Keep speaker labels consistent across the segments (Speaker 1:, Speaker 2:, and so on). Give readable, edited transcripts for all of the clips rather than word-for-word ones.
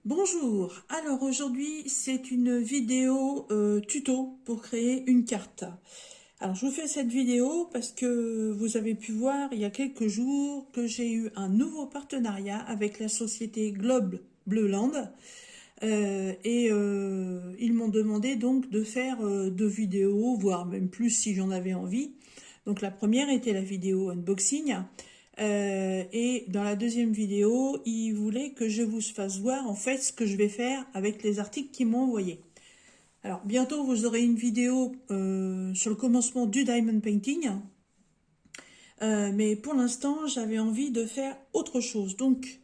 Speaker 1: Bonjour, alors aujourd'hui c'est une vidéo tuto pour créer une carte. Alors je vous fais cette vidéo parce que vous avez pu voir il y a quelques jours que j'ai eu un nouveau partenariat avec la société Globe Bleuland ils m'ont demandé donc de faire deux vidéos, voire même plus si j'en avais envie. Donc la première était la vidéo unboxing. Et dans la deuxième vidéo, ils voulaient que je vous fasse voir en fait ce que je vais faire avec les articles qu'ils m'ont envoyés. Alors bientôt vous aurez une vidéo sur le commencement du diamond painting. Mais pour l'instant j'avais envie de faire autre chose. Donc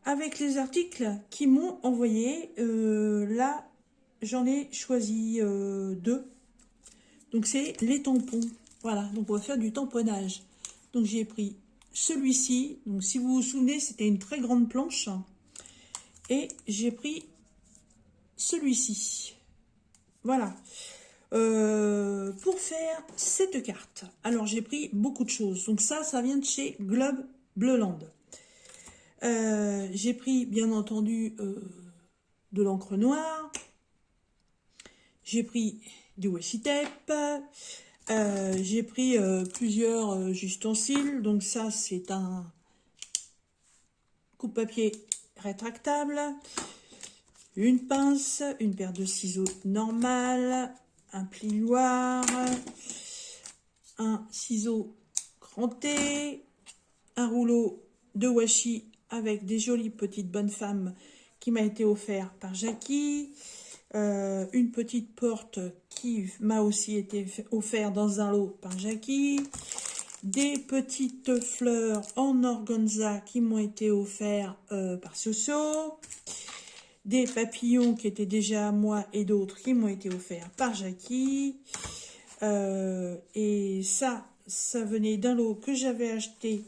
Speaker 1: avec les articles qu'ils m'ont envoyés, là j'en ai choisi deux. Donc c'est les tampons. Voilà, donc on va faire du tamponnage. Donc j'ai pris celui-ci. Donc si vous vous souvenez, c'était une très grande planche. Et j'ai pris celui-ci. Voilà. Pour faire cette carte. Alors j'ai pris beaucoup de choses. Donc ça vient de chez Globe Bleuland. J'ai pris bien entendu de l'encre noire. J'ai pris du washi tape. J'ai pris plusieurs ustensiles. Donc ça, c'est un coupe-papier rétractable, une pince, une paire de ciseaux normales, un plioir, un ciseau cranté, un rouleau de washi avec des jolies petites bonnes femmes qui m'a été offert par Jackie, une petite porte qui m'a aussi été offerte dans un lot par Jackie, des petites fleurs en organza qui m'ont été offertes par Soso, des papillons qui étaient déjà à moi et d'autres qui m'ont été offerts par Jackie, et ça venait d'un lot que j'avais acheté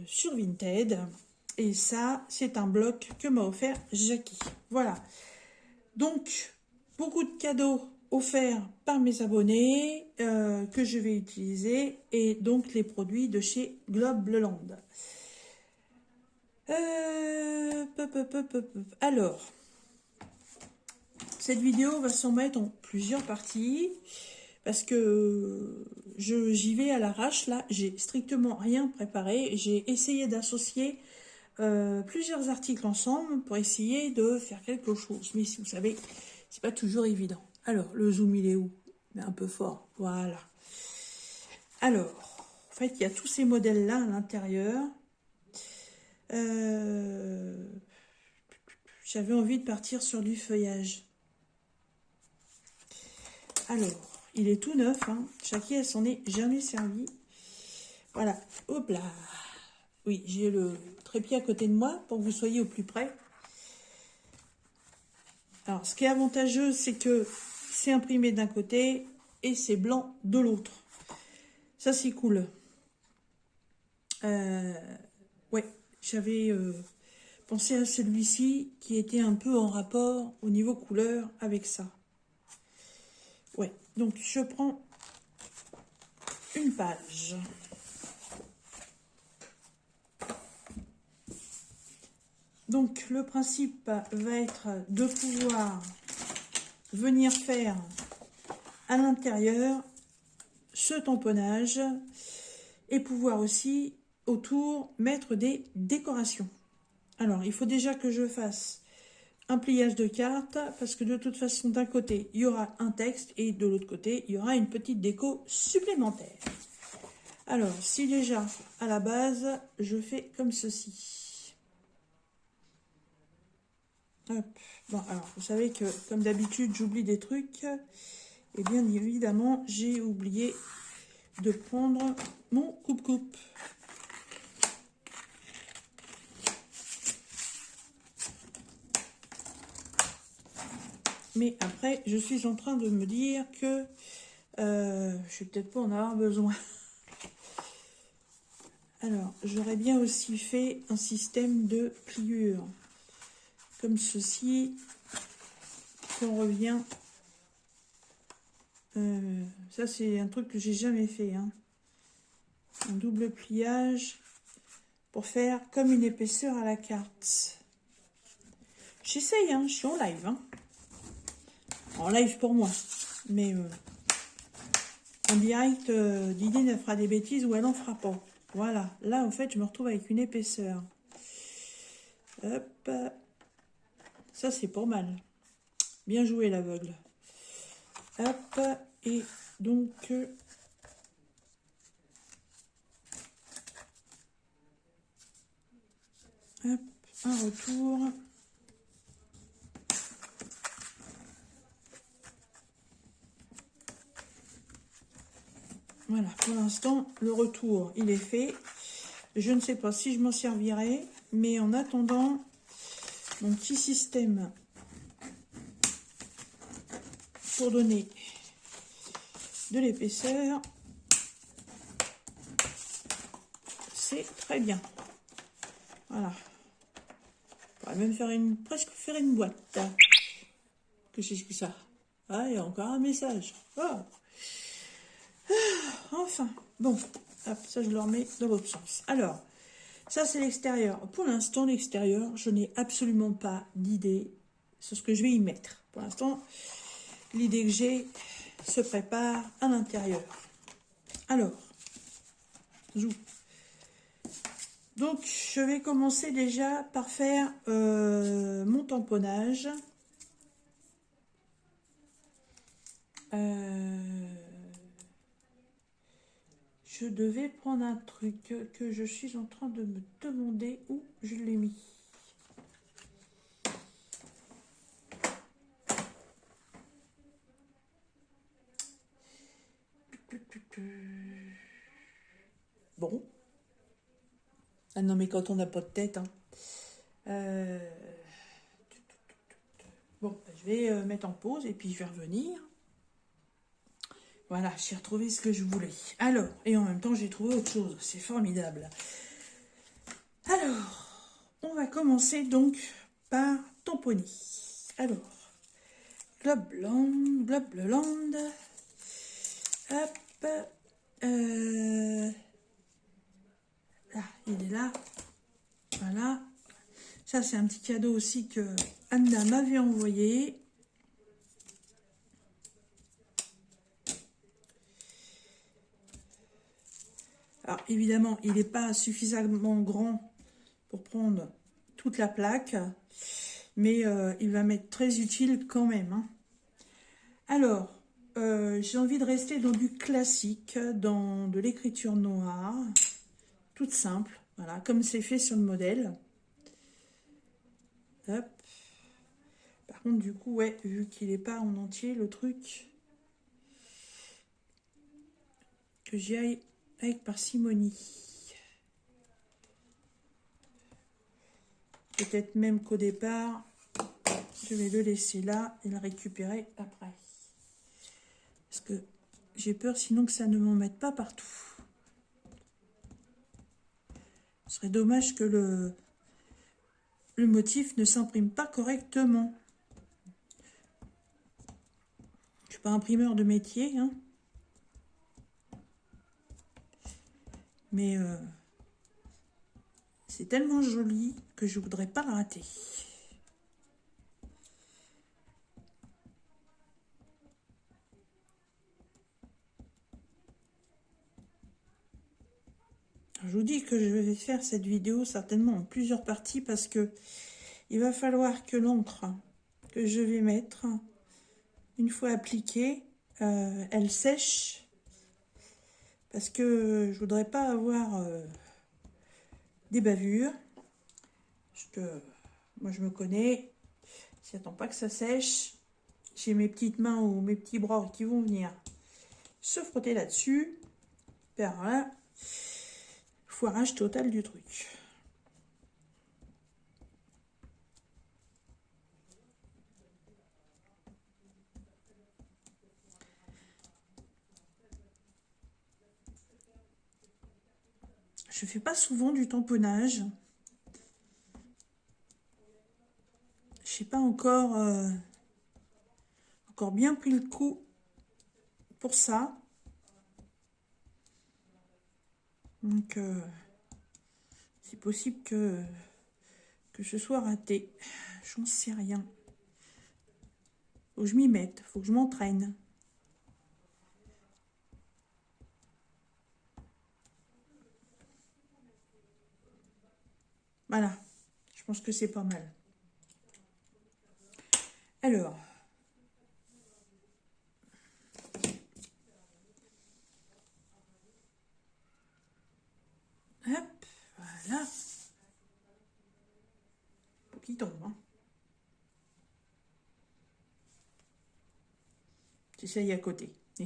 Speaker 1: sur Vinted, et ça c'est un bloc que m'a offert Jackie. Voilà, donc beaucoup de cadeaux offerts par mes abonnés que je vais utiliser, et donc les produits de chez Globe Bleuland. Alors, cette vidéo va s'en mettre en plusieurs parties parce que j'y vais à l'arrache. Là, j'ai strictement rien préparé. J'ai essayé d'associer plusieurs articles ensemble pour essayer de faire quelque chose. Mais si vous savez, c'est pas toujours évident. Alors, le zoom, il est où? Mais un peu fort. Voilà. Alors, en fait, il y a tous ces modèles-là à l'intérieur. J'avais envie de partir sur du feuillage. Alors, il est tout neuf, hein. Jackie, elle s'en est jamais servie. Voilà, hop là. Oui, j'ai le trépied à côté de moi pour que vous soyez au plus près. Alors, ce qui est avantageux, c'est que c'est imprimé d'un côté et c'est blanc de l'autre. Ça, c'est cool. Ouais, j'avais pensé à celui-ci qui était un peu en rapport au niveau couleur avec ça. Ouais, donc je prends une page. Donc le principe va être de pouvoir venir faire à l'intérieur ce tamponnage et pouvoir aussi autour mettre des décorations. Alors il faut déjà que je fasse un pliage de carte parce que de toute façon d'un côté il y aura un texte et de l'autre côté il y aura une petite déco supplémentaire. Alors si déjà à la base je fais comme ceci. Hop. Bon, alors vous savez que comme d'habitude j'oublie des trucs, et bien évidemment j'ai oublié de prendre mon coupe-coupe. Mais après je suis en train de me dire que je vais peut-être pas en avoir besoin. Alors j'aurais bien aussi fait un système de pliure comme ceci, qu'on revient. Ça c'est un truc que j'ai jamais fait, hein. Un double pliage pour faire comme une épaisseur à la carte. J'essaye, hein, je suis en live. Hein. En live pour moi. Mais en direct, Didier elle fera des bêtises ou elle en fera pas. Voilà. Là, en fait, je me retrouve avec une épaisseur. Hop. Ça, c'est pas mal. Bien joué, l'aveugle. Hop. Et donc... hop, un retour. Voilà, pour l'instant, le retour, il est fait. Je ne sais pas si je m'en servirai, mais en attendant, mon petit système pour donner de l'épaisseur, c'est très bien. Voilà. On pourrait même faire presque faire une boîte. Que c'est que ça? Ah, il y a encore un message. Oh. Enfin, bon, hop, ça je le remets dans l'autre sens. Alors, ça c'est l'extérieur. Pour l'instant, l'extérieur, je n'ai absolument pas d'idée sur ce que je vais y mettre. Pour l'instant, l'idée que j'ai se prépare à l'intérieur. Alors, zou. Donc, je vais commencer déjà par faire mon tamponnage. Je devais prendre un truc que je suis en train de me demander où je l'ai mis. Bon. Ah non, mais quand on n'a pas de tête. Hein. Bon, je vais mettre en pause et puis je vais revenir. Voilà, j'ai retrouvé ce que je voulais. Alors, et en même temps, j'ai trouvé autre chose. C'est formidable. Alors, on va commencer donc par tamponner. Alors, globe land. Hop. Là, il est là. Voilà. Ça, c'est un petit cadeau aussi que Anna m'avait envoyé. Alors, évidemment, il n'est pas suffisamment grand pour prendre toute la plaque, mais il va m'être très utile quand même. Hein. Alors, j'ai envie de rester dans du classique, dans de l'écriture noire, toute simple, voilà, comme c'est fait sur le modèle. Hop. Par contre, du coup, ouais, vu qu'il n'est pas en entier, le truc, que j'y aille avec parcimonie. Peut-être même qu'au départ, je vais le laisser là et le récupérer après. Parce que j'ai peur sinon que ça ne m'en mette pas partout. Ce serait dommage que le motif ne s'imprime pas correctement. Je ne suis pas imprimeur de métier, hein. Mais c'est tellement joli que je ne voudrais pas le rater. Je vous dis que je vais faire cette vidéo certainement en plusieurs parties parce que il va falloir que l'encre que je vais mettre, une fois appliquée, elle sèche parce que je voudrais pas avoir des bavures. Moi je me connais, j'attends pas que ça sèche. J'ai mes petites mains ou mes petits bras qui vont venir se frotter là-dessus. Voilà. Foirage total du truc. Je fais pas souvent du tamponnage. Je sais pas encore bien pris le coup pour ça. Donc c'est possible que que ce soit raté. J'en sais rien. Faut que je m'y mette, faut que je m'entraîne. Voilà, je pense que c'est pas mal. Alors, hop, voilà. Faut qu'il tombe, hein. J'essaye à côté. C'est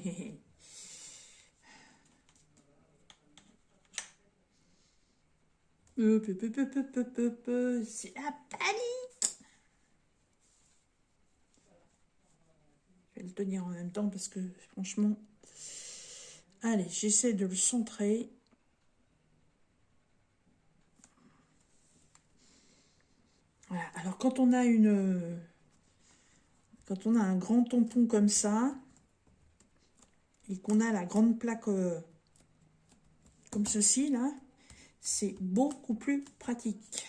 Speaker 1: la panique. Je vais le tenir en même temps parce que franchement... Allez, j'essaie de le centrer. Voilà. Alors quand on a un grand tampon comme ça, et qu'on a la grande plaque comme ceci, là, c'est beaucoup plus pratique.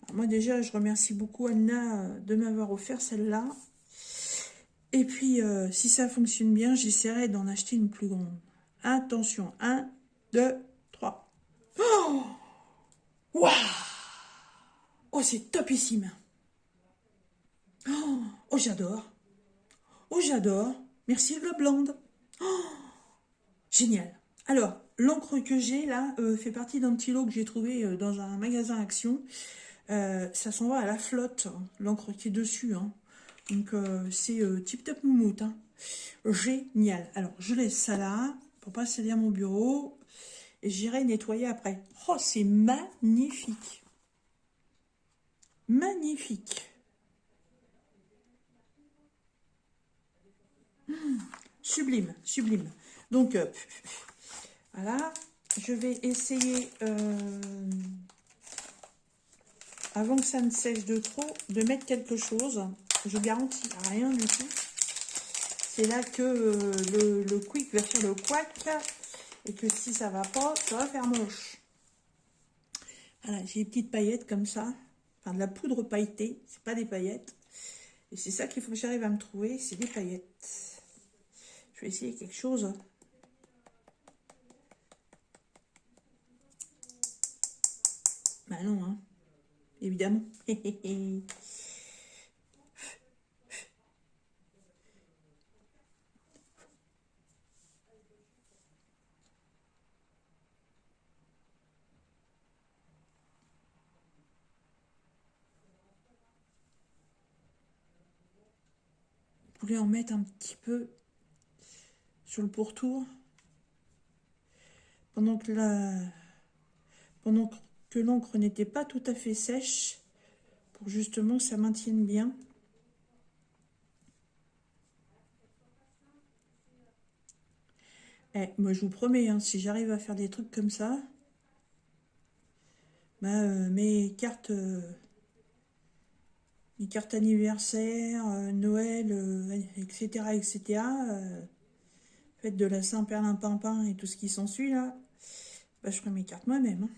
Speaker 1: Alors moi déjà, je remercie beaucoup Anna de m'avoir offert celle-là. Et puis, si ça fonctionne bien, j'essaierai d'en acheter une plus grande. Attention, 1, 2, 3. Oh, waouh! Oh, c'est topissime. Oh, j'adore. Oh, j'adore. Merci Globland. Génial. Alors, l'encre que j'ai là fait partie d'un petit lot que j'ai trouvé dans un magasin Action. Ça s'en va à la flotte, hein, l'encre qui est dessus. Hein. Donc, c'est tip top moumoute. Hein. Génial. Alors, je laisse ça là pour pas salir mon bureau. Et j'irai nettoyer après. Oh, c'est magnifique. Magnifique. Sublime, sublime. Donc, voilà. Je vais essayer, avant que ça ne sèche de trop, de mettre quelque chose. Je garantis rien du tout. C'est là que le quick va faire le couac. Et que si ça va pas, ça va faire moche. Voilà, j'ai des petites paillettes comme ça. Enfin, de la poudre pailletée. C'est pas des paillettes. Et c'est ça qu'il faut que j'arrive à me trouver. C'est des paillettes. Je vais essayer quelque chose. Bah non, hein. Évidemment. Vous pouvez en mettre un petit peu sur le pourtour. Pendant que l'encre n'était pas tout à fait sèche. Pour justement que ça maintienne bien. Eh, moi je vous promets, hein, si j'arrive à faire des trucs comme ça, bah, mes cartes anniversaire, Noël, etc., fête de la Saint-Perlin-Pimpin et tout ce qui s'ensuit là, bah, je ferai mes cartes moi-même. Hein.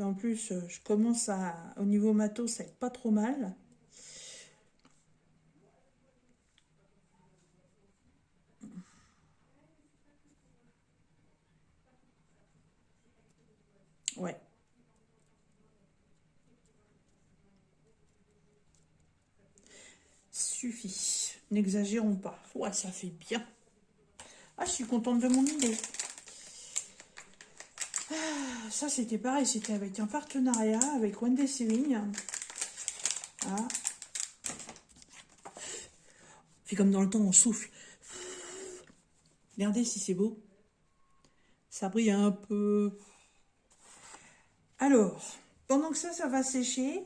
Speaker 1: En plus, je commence au niveau matos, à être pas trop mal. Ouais. Suffit. N'exagérons pas. Ouais, ça fait bien. Ah, je suis contente de mon idée. Ah, ça, c'était pareil. C'était avec un partenariat avec One Day Sewing. Voilà. Fait comme dans le temps, on souffle. Regardez si c'est beau. Ça brille un peu. Alors, pendant que ça va sécher,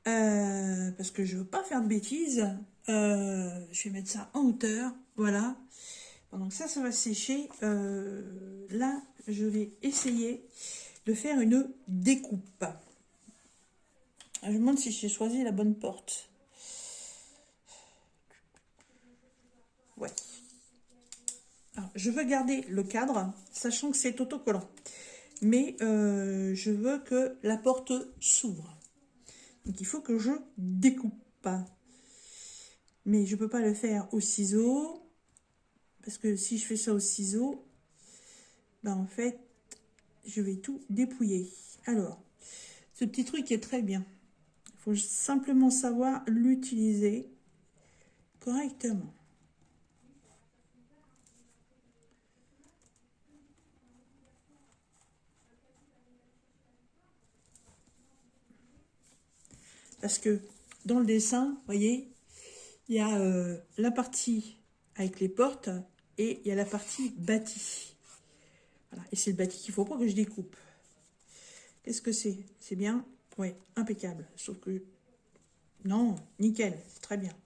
Speaker 1: parce que je veux pas faire de bêtises, je vais mettre ça en hauteur. Voilà. Pendant que ça va sécher, là, je vais essayer de faire une découpe. Je me demande si j'ai choisi la bonne porte. Ouais. Alors, je veux garder le cadre, sachant que c'est autocollant. Mais je veux que la porte s'ouvre. Donc il faut que je découpe. Mais je ne peux pas le faire au ciseau. Parce que si je fais ça au ciseau, ben en fait, je vais tout dépouiller. Alors, ce petit truc est très bien. Il faut simplement savoir l'utiliser correctement. Parce que dans le dessin, vous voyez, il y a la partie avec les portes et il y a la partie bâtie. Voilà. Et c'est le bâti qu'il ne faut pas que je découpe. Qu'est-ce que c'est? C'est bien? Oui, impeccable. Sauf que, non, nickel, c'est très bien.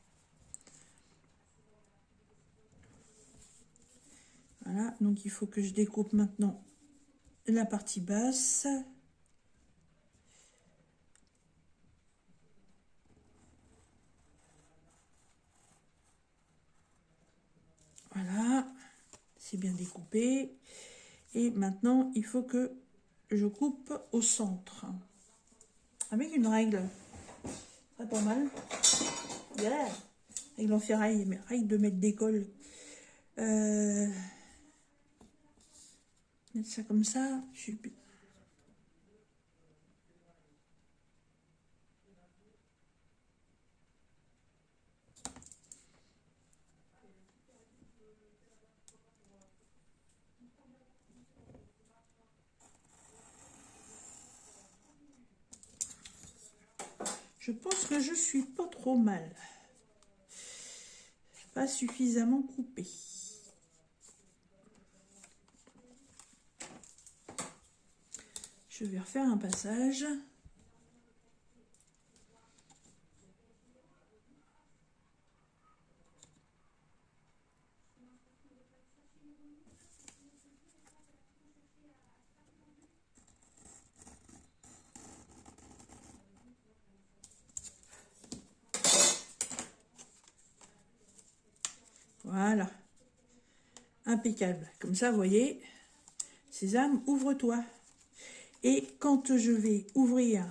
Speaker 1: Voilà, donc il faut que je découpe maintenant la partie basse. Voilà, c'est bien découpé. Et maintenant, il faut que je coupe au centre. Avec une règle. Très pas mal. Yeah. Règle en ferraille, mais règle de mettre d'école. Mettre ça comme ça. Je pense que je suis pas trop mal. Pas suffisamment coupé. Je vais refaire un passage. Voilà. Impeccable. Comme ça, vous voyez, Sésame, ouvre-toi. Et quand je vais ouvrir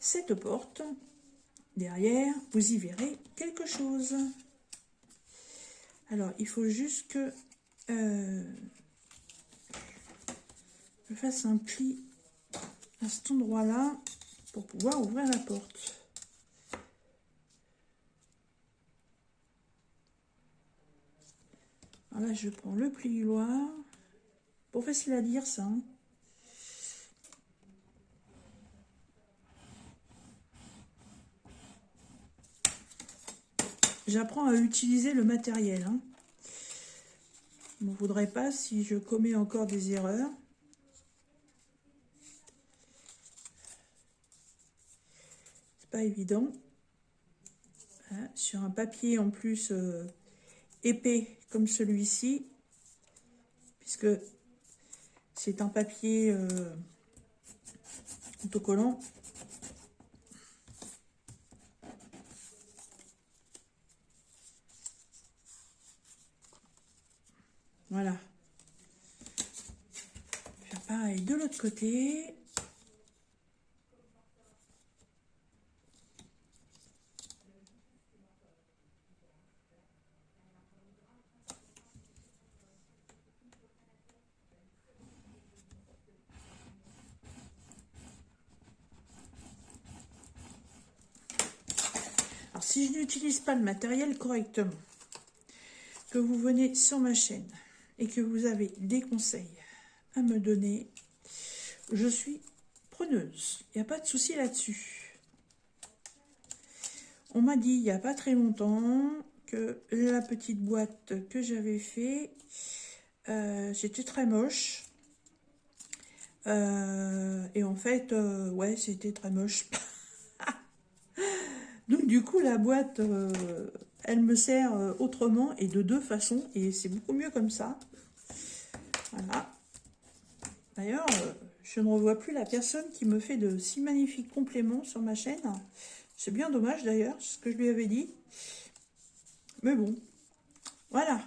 Speaker 1: cette porte, derrière, vous y verrez quelque chose. Alors, il faut juste que je fasse un pli à cet endroit-là pour pouvoir ouvrir la porte. Voilà, je prends le plioir. Pas facile à dire ça. Hein. J'apprends à utiliser le matériel. Hein. Je ne voudrais pas si je commets encore des erreurs. C'est pas évident. Hein, sur un papier en plus épais comme celui-ci, puisque c'est un papier autocollant. Voilà. Faire pareil de l'autre côté. Alors, si je n'utilise pas le matériel correctement, que vous venez sur ma chaîne et que vous avez des conseils à me donner, je suis preneuse. Il n'y a pas de souci là-dessus. On m'a dit il n'y a pas très longtemps que la petite boîte que j'avais fait, c'était très moche. Et en fait, ouais, c'était très moche. Donc du coup, la boîte, elle me sert autrement et de deux façons. Et c'est beaucoup mieux comme ça. Voilà. D'ailleurs, je ne revois plus la personne qui me fait de si magnifiques compléments sur ma chaîne. C'est bien dommage d'ailleurs, ce que je lui avais dit. Mais bon, voilà.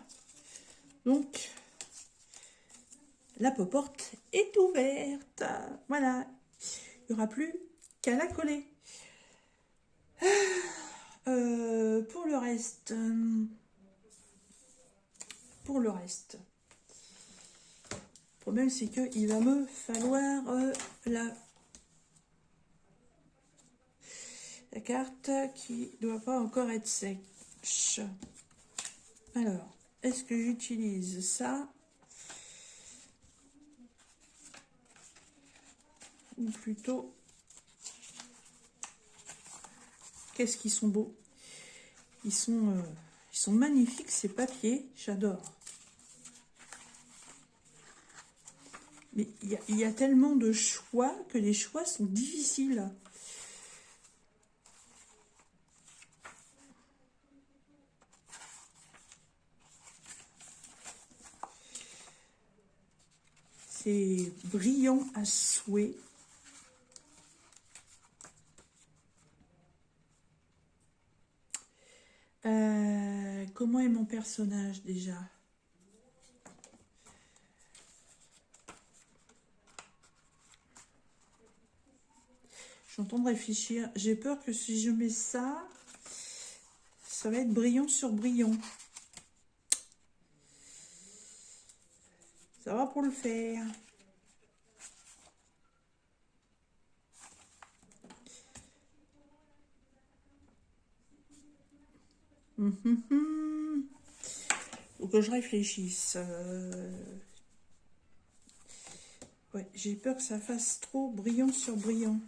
Speaker 1: Donc, la poporte est ouverte. Voilà. Il n'y aura plus qu'à la coller. Pour le reste... le problème, c'est qu'il va me falloir la carte qui ne doit pas encore être sèche. Alors, est-ce que j'utilise ça? Ou plutôt... Qu'est-ce qu'ils sont beaux. Ils sont magnifiques, ces papiers. J'adore. Mais il y a tellement de choix que les choix sont difficiles. C'est brillant à souhait. Comment est mon personnage déjà? Je suis en train de réfléchir. J'ai peur que si je mets ça, ça va être brillant sur brillant. Ça va pour le faire. Faut que je réfléchisse. Ouais, j'ai peur que ça fasse trop brillant sur brillant.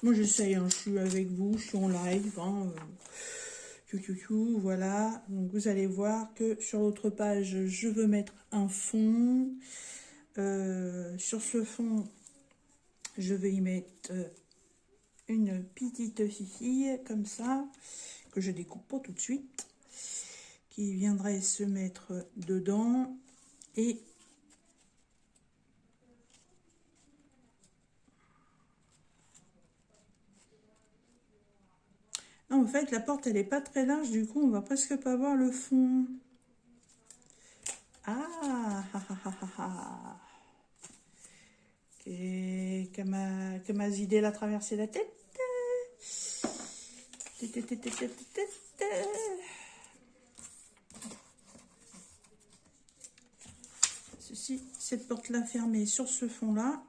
Speaker 1: Moi j'essaye, hein, je suis avec vous, je suis en live. Hein, voilà. Donc vous allez voir que sur l'autre page, je veux mettre un fond. Sur ce fond, je vais y mettre une petite fille comme ça, que je découpe pas tout de suite, qui viendrait se mettre dedans. Et non, en fait, la porte, elle est pas très large, du coup, on va presque pas voir le fond. Ah, que m'a idée l'a traversé la tête. Ceci, cette porte-là fermée sur ce fond-là.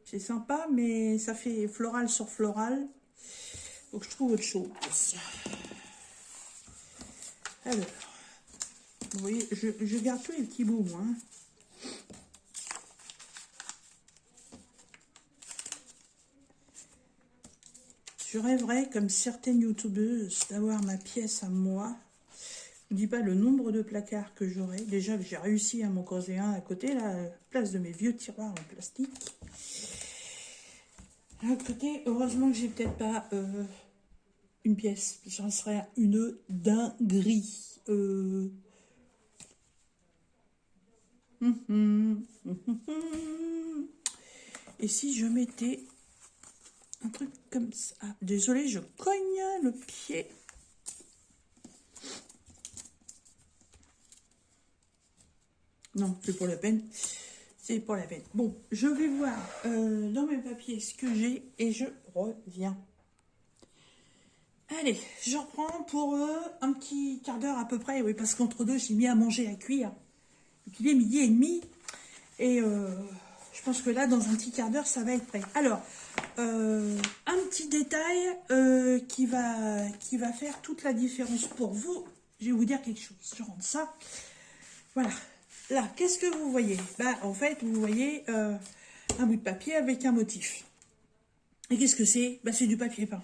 Speaker 1: C'est sympa, mais ça fait floral sur floral. Faut que je trouve autre chose. Alors, vous voyez, je garde tous les petits bouts, hein. Je rêverais, comme certaines youtubeuses, d'avoir ma pièce à moi. Je ne dis pas le nombre de placards que j'aurai. Déjà que j'ai réussi à m'en causer un à côté, là, à la place de mes vieux tiroirs en plastique. À côté, heureusement que j'ai peut-être pas une pièce. J'en serais une dinguerie. Et si je mettais un truc comme ça. Ah, désolé, je cogne le pied. Non, c'est pour la peine. C'est pour la peine. Bon, je vais voir dans mes papiers ce que j'ai et je reviens. Allez, je reprends pour un petit quart d'heure à peu près. Oui, parce qu'entre deux, j'ai mis à manger à cuire. Donc, il est 12h30. Et je pense que là, dans un petit quart d'heure, ça va être prêt. Alors, un petit détail qui va faire toute la différence pour vous. Je vais vous dire quelque chose. Je rentre ça. Voilà. Là, qu'est-ce que vous voyez? Bah, en fait, vous voyez un bout de papier avec un motif. Et qu'est-ce que c'est? Bah, c'est du papier peint.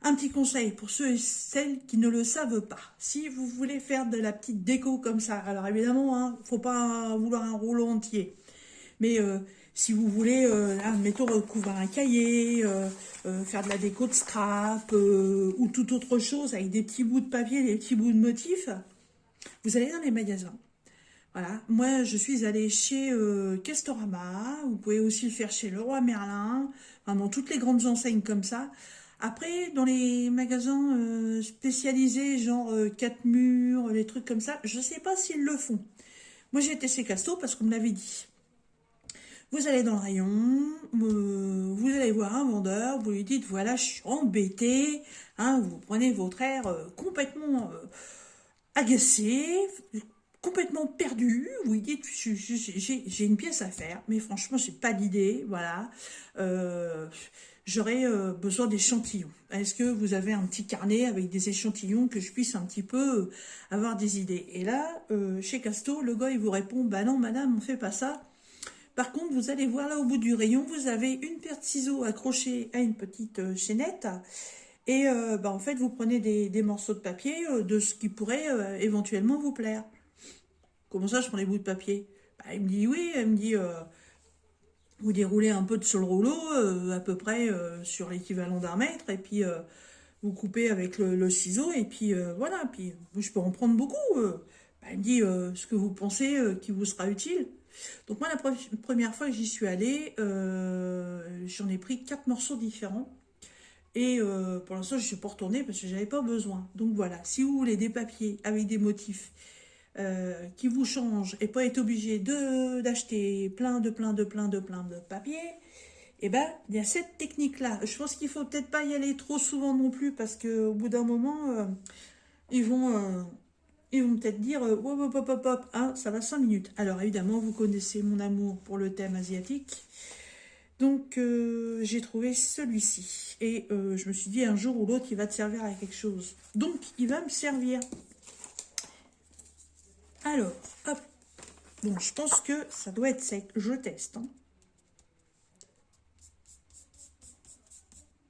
Speaker 1: Un petit conseil pour ceux et celles qui ne le savent pas. Si vous voulez faire de la petite déco comme ça, alors évidemment, hein, faut pas vouloir un rouleau entier. Mais si vous voulez, admettons, recouvrir un cahier, faire de la déco de scrap ou toute autre chose avec des petits bouts de papier, des petits bouts de motifs, vous allez dans les magasins. Voilà, moi je suis allée chez Castorama, vous pouvez aussi le faire chez Leroy Merlin, enfin, dans toutes les grandes enseignes comme ça. Après, dans les magasins spécialisés, genre 4 murs, les trucs comme ça, je sais pas s'ils le font. Moi j'ai été chez Casto parce qu'on me l'avait dit. Vous allez dans le rayon, vous allez voir un vendeur, vous lui dites voilà, je suis embêté, hein, vous prenez votre air complètement agacé, complètement perdu, vous lui dites j'ai une pièce à faire, mais franchement j'ai pas d'idée, voilà. Euh, J'aurais besoin d'échantillons. Est-ce que vous avez un petit carnet avec des échantillons que je puisse un petit peu avoir des idées? Et là, chez Casto, le gars il vous répond bah non madame, on fait pas ça. Par contre, vous allez voir là au bout du rayon, vous avez une paire de ciseaux accrochés à une petite chaînette. Et bah, en fait, vous prenez des morceaux de papier de ce qui pourrait éventuellement vous plaire. Comment ça, je prends des bouts de papier? Bah, il me dit oui, elle me dit vous déroulez un peu sur le rouleau, à peu près sur l'équivalent d'un mètre, et puis vous coupez avec le ciseau, et puis voilà, puis je peux en prendre beaucoup. Bah, il me dit ce que vous pensez qui vous sera utile. Donc moi, la première fois que j'y suis allée, j'en ai pris 4 morceaux différents. Et pour l'instant, je ne suis pas retournée parce que j'avais pas besoin. Donc voilà, si vous voulez des papiers avec des motifs qui vous changent et pas être obligé d'acheter plein de papiers, et ben il y a cette technique-là. Je pense qu'il faut peut-être pas y aller trop souvent non plus parce qu'au bout d'un moment, ils vont, euh, ils vont peut-être dire hop, hop, hop, hop, hop, hein, ça va 5 minutes. Alors évidemment, vous connaissez mon amour pour le thème asiatique. Donc j'ai trouvé celui-ci. Et je me suis dit un jour ou l'autre, il va te servir à quelque chose. Donc il va me servir. Alors, hop. Bon, je pense que ça doit être sec. Je teste. Hein.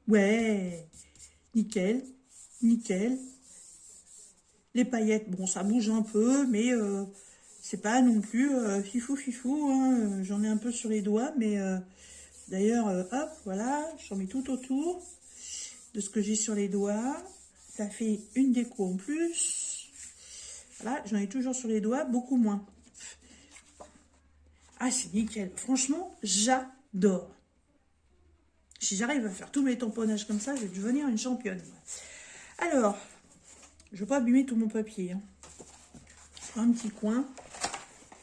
Speaker 1: Ouais, nickel, nickel. Les paillettes, bon, ça bouge un peu, mais c'est pas non plus fifou fifou. Hein. J'en ai un peu sur les doigts, mais d'ailleurs, hop, voilà, j'en mets tout autour de ce que j'ai sur les doigts. Ça fait une déco en plus. Voilà, j'en ai toujours sur les doigts, beaucoup moins. Ah, c'est nickel. Franchement, j'adore. Si j'arrive à faire tous mes tamponnages comme ça, je vais devenir une championne. Alors, je ne vais pas abîmer tout mon papier. Hein. Un petit coin.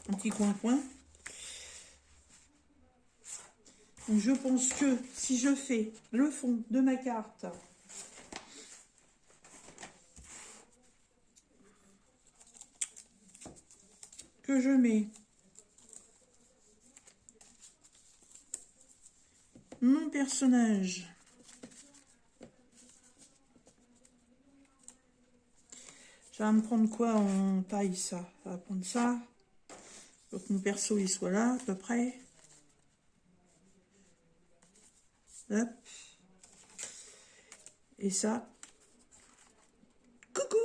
Speaker 1: Un petit coin-coin. Donc, je pense que si je fais le fond de ma carte, que je mets mon personnage, ça va me prendre quoi en taille, ça? Ça va prendre ça. Faut que mon perso, il soit là, à peu près. Hop. Et ça. Coucou!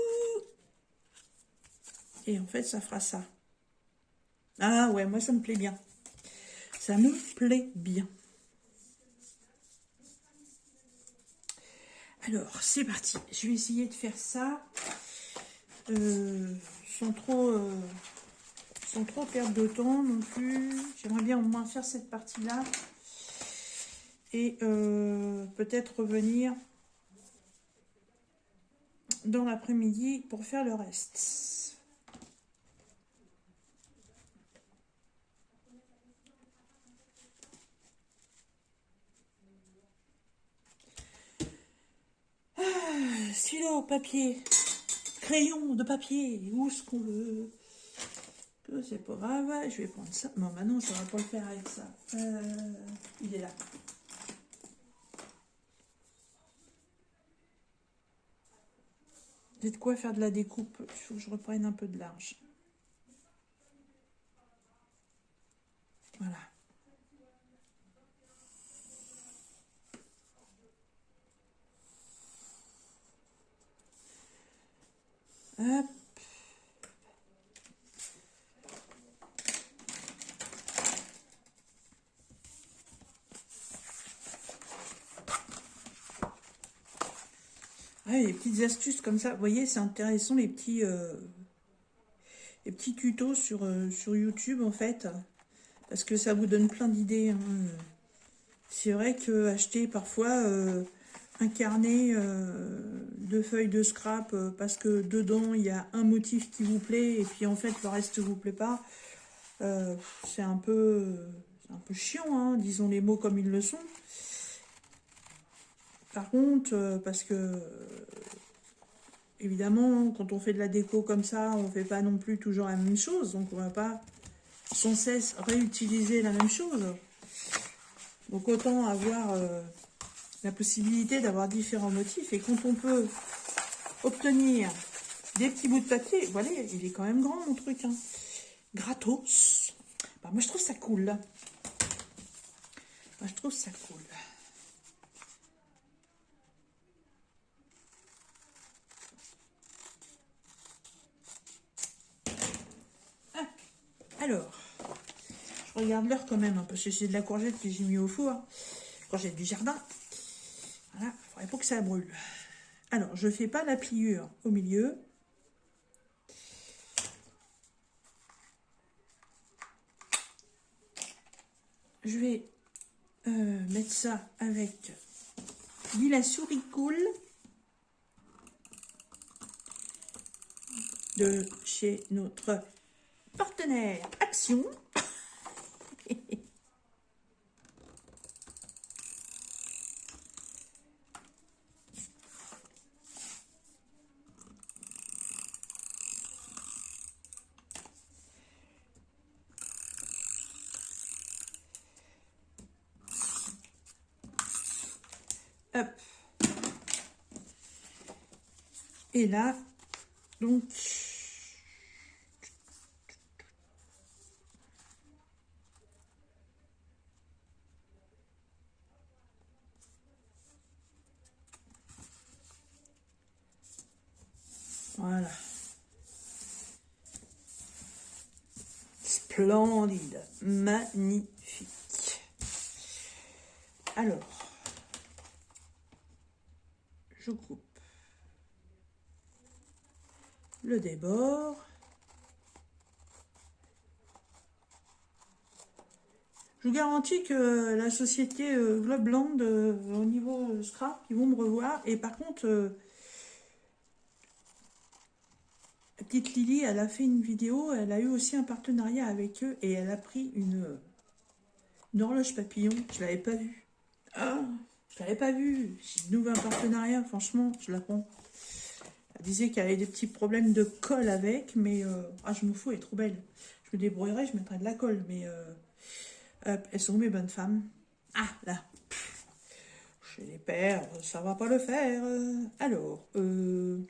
Speaker 1: Et en fait, ça fera ça. Ah ouais, moi, ça me plaît bien. Ça me plaît bien. Alors, c'est parti. Je vais essayer de faire ça sans trop perdre de temps non plus. J'aimerais bien au moins faire cette partie-là. Et peut-être revenir dans l'après-midi pour faire le reste. Stylo, papier, crayon de papier, où ce qu'on veut. Que c'est pas grave, je vais prendre ça. Non, maintenant ça va pas le faire avec ça. Il est là. J'ai de quoi faire de la découpe. Il faut que je reprenne un peu de large. Voilà. Hop. Ah, les petites astuces comme ça, vous voyez, c'est intéressant les petits des petits tutos sur YouTube en fait, parce que ça vous donne plein d'idées, hein. C'est vrai que acheter parfois un carnet de feuilles de scrap parce que dedans il y a un motif qui vous plaît et puis en fait le reste ne vous plaît pas, c'est un peu chiant, hein, disons les mots comme ils le sont. Par contre, parce que évidemment, quand on fait de la déco comme ça, on ne fait pas non plus toujours la même chose, donc on ne va pas sans cesse réutiliser la même chose. Donc autant avoir la possibilité d'avoir différents motifs. Et quand on peut obtenir des petits bouts de papier, voilà, il est quand même grand mon truc, hein. Gratos. Bah, moi je trouve ça cool. Moi je trouve ça cool. Ah, alors, je regarde l'heure quand même, hein, parce que c'est de la courgette que j'ai mis au four. Courgette du jardin. Voilà, il faudrait pas que ça brûle. Alors, je fais pas la pliure au milieu. Je vais mettre ça avec l'huile à souris cool de chez notre partenaire Action. Hop. Et là, donc, voilà. Splendide, magnifique. Alors, je coupe le débord. Je vous garantis que la société Globland, au niveau scrap, ils vont me revoir. Et par contre, la petite Lily, elle a fait une vidéo, elle a eu aussi un partenariat avec eux et elle a pris une horloge papillon. Je l'avais pas vue. Ah, je l'avais pas vue. C'est de nouveau un partenariat, franchement, je la prends. Elle disait qu'elle avait des petits problèmes de colle avec, mais je m'en fous, elle est trop belle. Je me débrouillerai, je mettrai de la colle, mais hop, elles sont où mes bonnes femmes? Ah, là. Chez les pères, ça va pas le faire. Alors, ouais,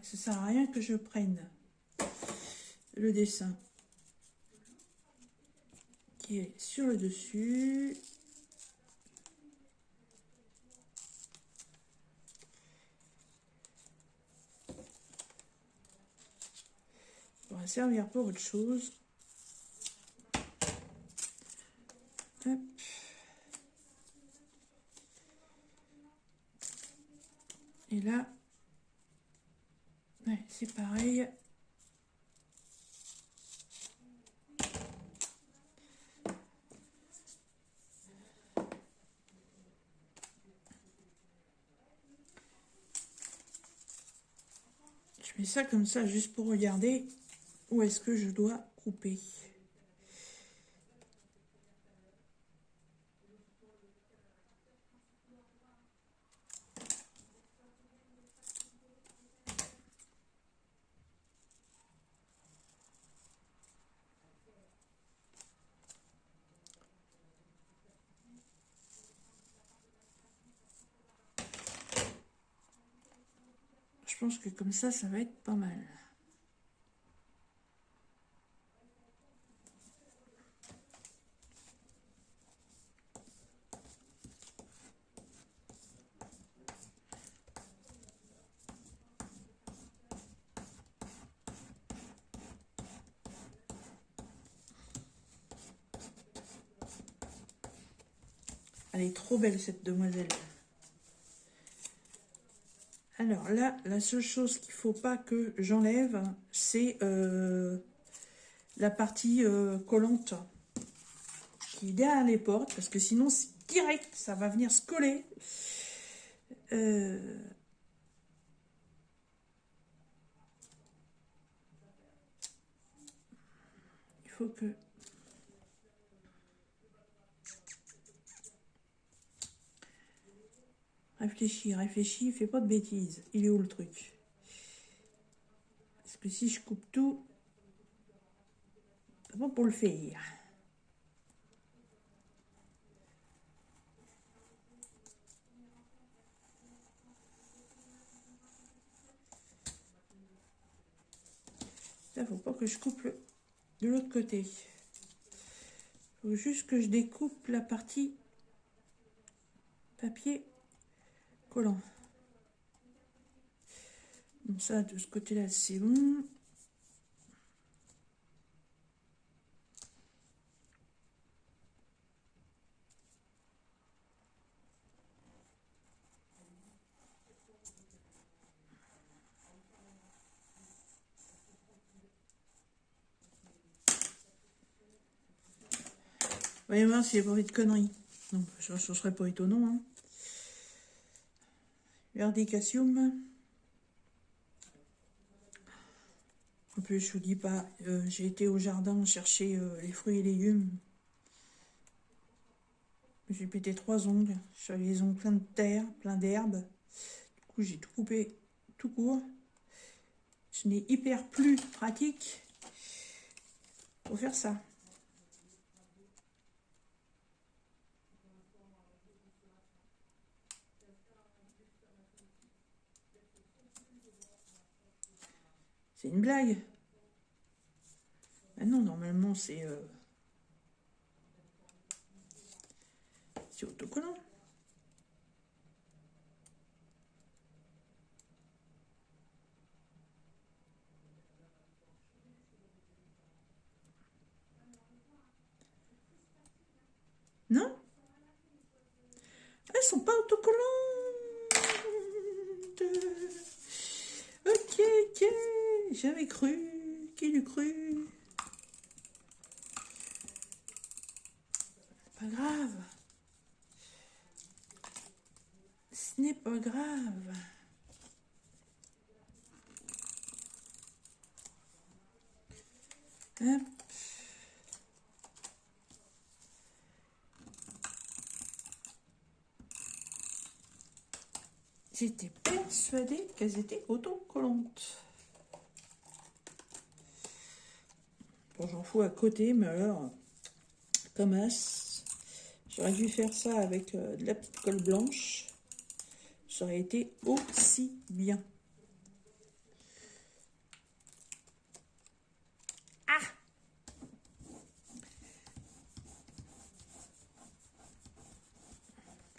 Speaker 1: ça sert à rien que je prenne le dessin qui est sur le dessus. Ça va servir pour autre chose. Hop. Et là, ouais, c'est pareil. Je mets ça comme ça juste pour regarder où est-ce que je dois couper. Je pense que comme ça va être pas mal. Elle est trop belle, cette demoiselle. Alors là, la seule chose qu'il ne faut pas que j'enlève, c'est la partie collante qui est derrière les portes, parce que sinon, c'est direct, ça va venir se coller. Il faut que... Réfléchis, fais pas de bêtises. Il est où le truc? Parce que si je coupe tout, c'est pas pour le faire. Là, faut pas que je coupe de l'autre côté. Faut juste que je découpe la partie papier collant. Donc ça, de ce côté-là, c'est bon. Voyez voir s'il n'y a pas eu de conneries. Donc, ça ne serait pas étonnant. Hein. Verdicasium. En plus, je vous dis pas, j'ai été au jardin chercher les fruits et légumes. J'ai pété 3 ongles. J'avais les ongles pleins de terre, plein d'herbes. Du coup, j'ai tout coupé tout court. Ce n'est hyper plus pratique pour faire ça. C'est une blague. Ah non, normalement, c'est autocollant. Non? Elles sont pas autocollantes. Ok, ok. J'avais cru. Qui l'eût cru? Pas grave. Ce n'est pas grave. Hop. J'étais persuadée qu'elles étaient autocollantes. Bon, j'en fous à côté, mais alors, comme as, j'aurais dû faire ça avec de la petite colle blanche. Ça aurait été aussi bien. Ah!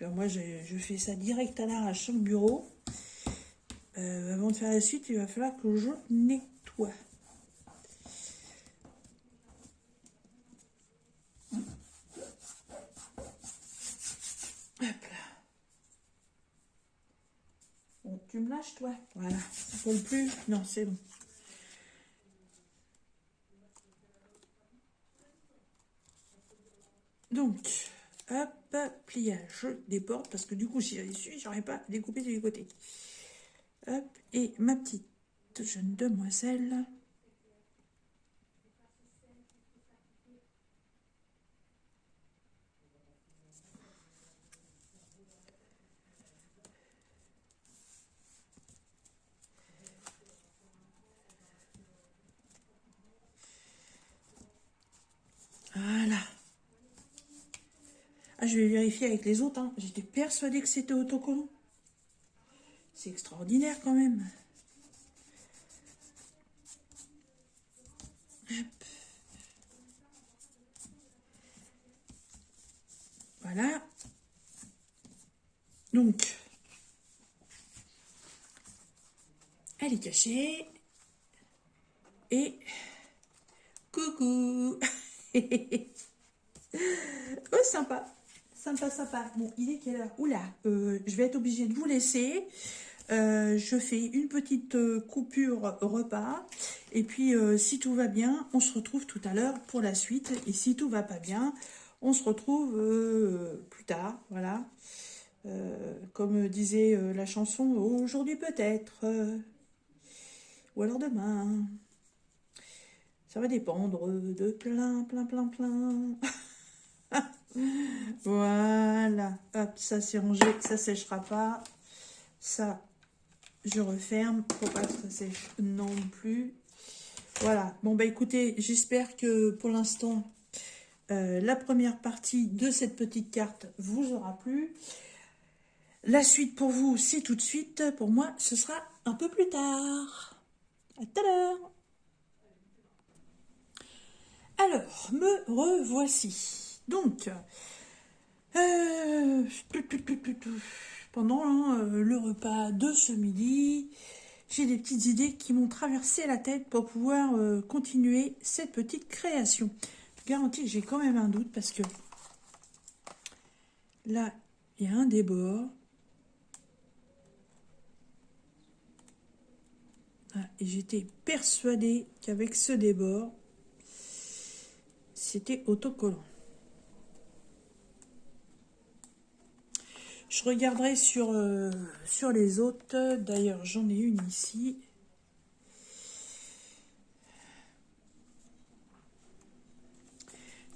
Speaker 1: Alors moi, je fais ça direct à l'arrache sur le bureau. Avant de faire la suite, il va falloir que je nettoie. Hop là. Bon, tu me lâches, toi. Voilà, ça colle plus. Non, c'est bon. Donc, hop, pliage des portes, parce que du coup, si j'avais su, j'aurais pas découpé du côté. Hop, et ma petite jeune demoiselle. Voilà. Ah, je vais vérifier avec les autres. Hein. J'étais persuadée que c'était autocollant. C'est extraordinaire quand même. Hop. Voilà. Donc, elle est cachée. Et coucou. Oh, sympa. Sympa, sympa. Bon, il est quelle heure? Oula, je vais être obligée de vous laisser. je fais une petite coupure repas. Et puis, si tout va bien, on se retrouve tout à l'heure pour la suite. Et si tout va pas bien, on se retrouve plus tard. Voilà. Comme disait la chanson, aujourd'hui peut-être, ou alors demain. Ça va dépendre de plein. Voilà. Hop, ça c'est rangé, ça séchera pas. Ça, je referme pour pas que ça sèche non plus. Voilà. Bon, bah écoutez, j'espère que pour l'instant, la première partie de cette petite carte vous aura plu. La suite pour vous, c'est tout de suite. Pour moi, ce sera un peu plus tard. À tout à l'heure. Alors, me revoici. Donc, pendant le repas de ce midi, j'ai des petites idées qui m'ont traversé la tête pour pouvoir continuer cette petite création. Je garantis que j'ai quand même un doute parce que là, il y a un débord. Ah, et j'étais persuadée qu'avec ce débord, c'était autocollant. Je regarderai sur les autres. D'ailleurs, j'en ai une ici.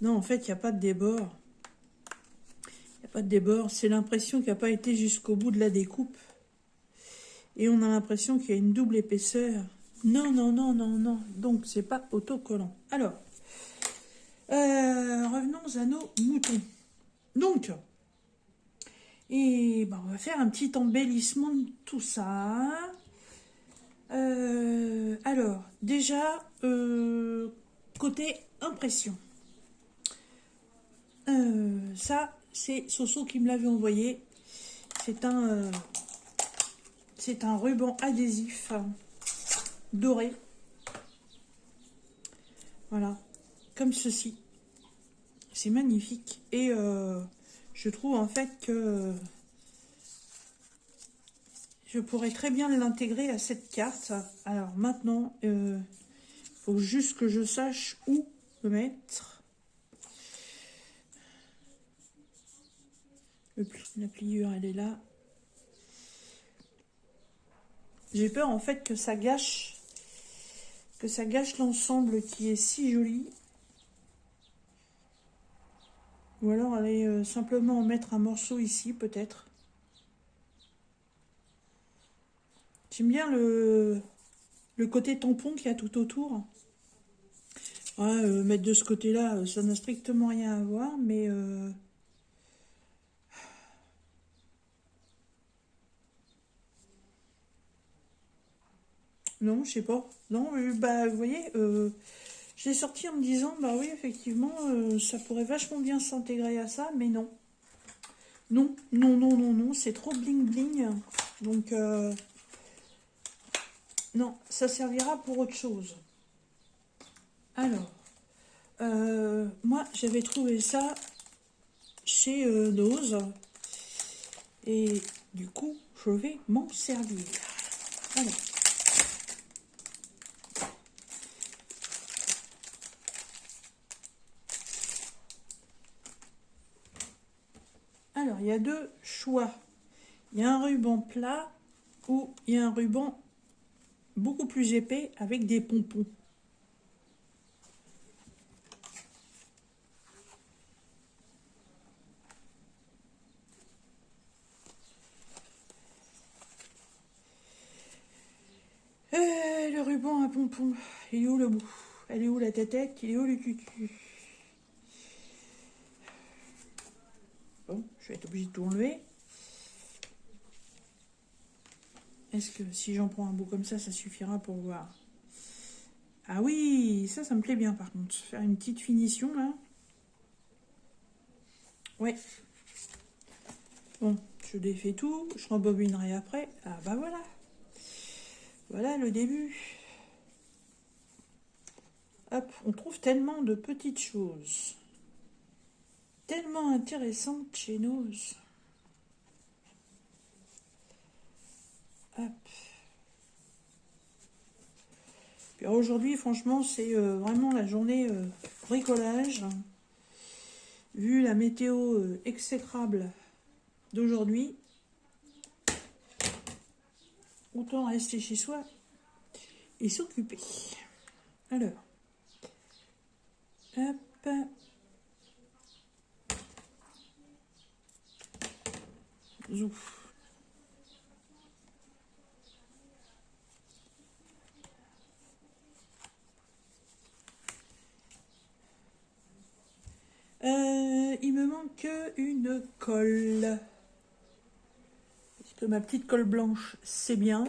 Speaker 1: Non, en fait, il n'y a pas de débord. Il n'y a pas de débord. C'est l'impression qu'il n'a pas été jusqu'au bout de la découpe. Et on a l'impression qu'il y a une double épaisseur. Non. Donc, c'est pas autocollant. Alors, revenons à nos moutons. Donc, et ben, on va faire un petit embellissement de tout ça. Alors, déjà, côté impression. Ça, c'est Soso qui me l'avait envoyé. C'est un ruban adhésif doré. Voilà, comme ceci. C'est magnifique. Et je trouve en fait que je pourrais très bien l'intégrer à cette carte. Alors maintenant, il faut juste que je sache où le mettre. La pliure, elle est là. J'ai peur en fait que ça gâche l'ensemble qui est si joli. Ou alors aller simplement en mettre un morceau ici peut-être. J'aime bien le côté tampon qu'il y a tout autour. Ouais, mettre de ce côté-là, ça n'a strictement rien à voir, mais non, je sais pas. Non, bah vous voyez, je l'ai sorti en me disant, bah oui, effectivement, ça pourrait vachement bien s'intégrer à ça, mais non. Non, c'est trop bling bling. Donc, non, ça servira pour autre chose. Alors, moi, j'avais trouvé ça chez Nose. Et du coup, je vais m'en servir. Allez. Alors, il y a deux choix. Il y a un ruban plat ou il y a un ruban beaucoup plus épais avec des pompons. Le ruban à pompons, il est où le bout? Elle est où la tête? Il est où le cucu? Bon, je vais être obligée de tout enlever. Est-ce que si j'en prends un bout comme ça suffira pour voir? Ah oui, ça me plaît bien par contre. Faire une petite finition là. Ouais. Bon, je défais tout, je rembobinerai après. Ah bah voilà. Voilà le début. Hop, on trouve tellement de petites choses. Tellement intéressantes chez nous. Hop. Puis aujourd'hui, franchement, c'est vraiment la journée bricolage. Vu la météo exécrable d'aujourd'hui, autant rester chez soi et s'occuper. Alors, hop. Zouf. Il me manque une colle. Parce que ma petite colle blanche, c'est bien,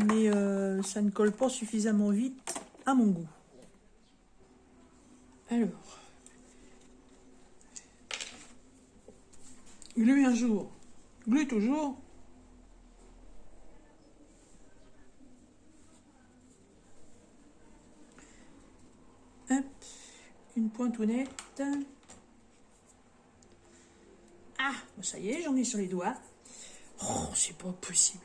Speaker 1: mais ça ne colle pas suffisamment vite à mon goût. Alors, glue un jour, glue toujours. Hop, une pointounette. Ah, ça y est, j'en ai sur les doigts. Oh, c'est pas possible.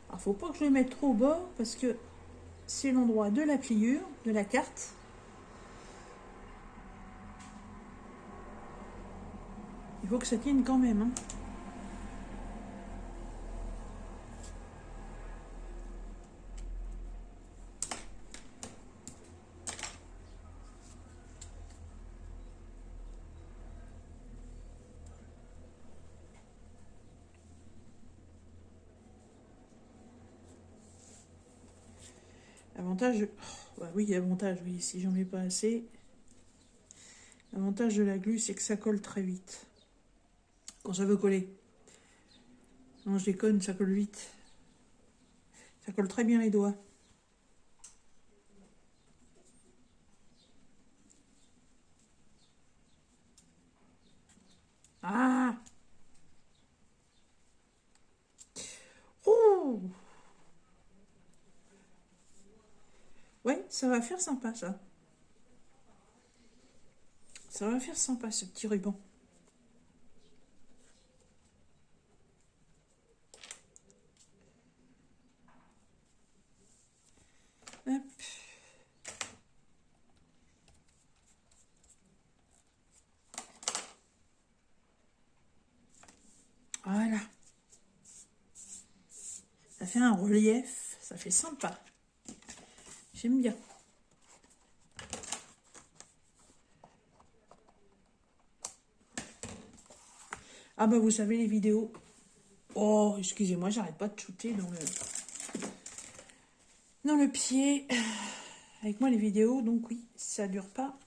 Speaker 1: Alors, faut pas que je le mette trop au bord parce que c'est l'endroit de la pliure de la carte. Il faut que ça tienne quand même. Hein. Avantage, bah oui, avantage, oui, si j'en mets pas assez. L'avantage de la glue, c'est que ça colle très vite. Quand ça veut coller. Non, je déconne, ça colle vite. Ça colle très bien les doigts. Ah! Oh! Ouais, ça va faire sympa, ça. Ça va faire sympa, ce petit ruban. Hop. Voilà. Ça fait un relief, ça fait sympa. J'aime bien. Ah bah vous savez les vidéos. Oh, excusez-moi, j'arrête pas de shooter dans le pied. Avec moi les vidéos, donc oui, ça dure pas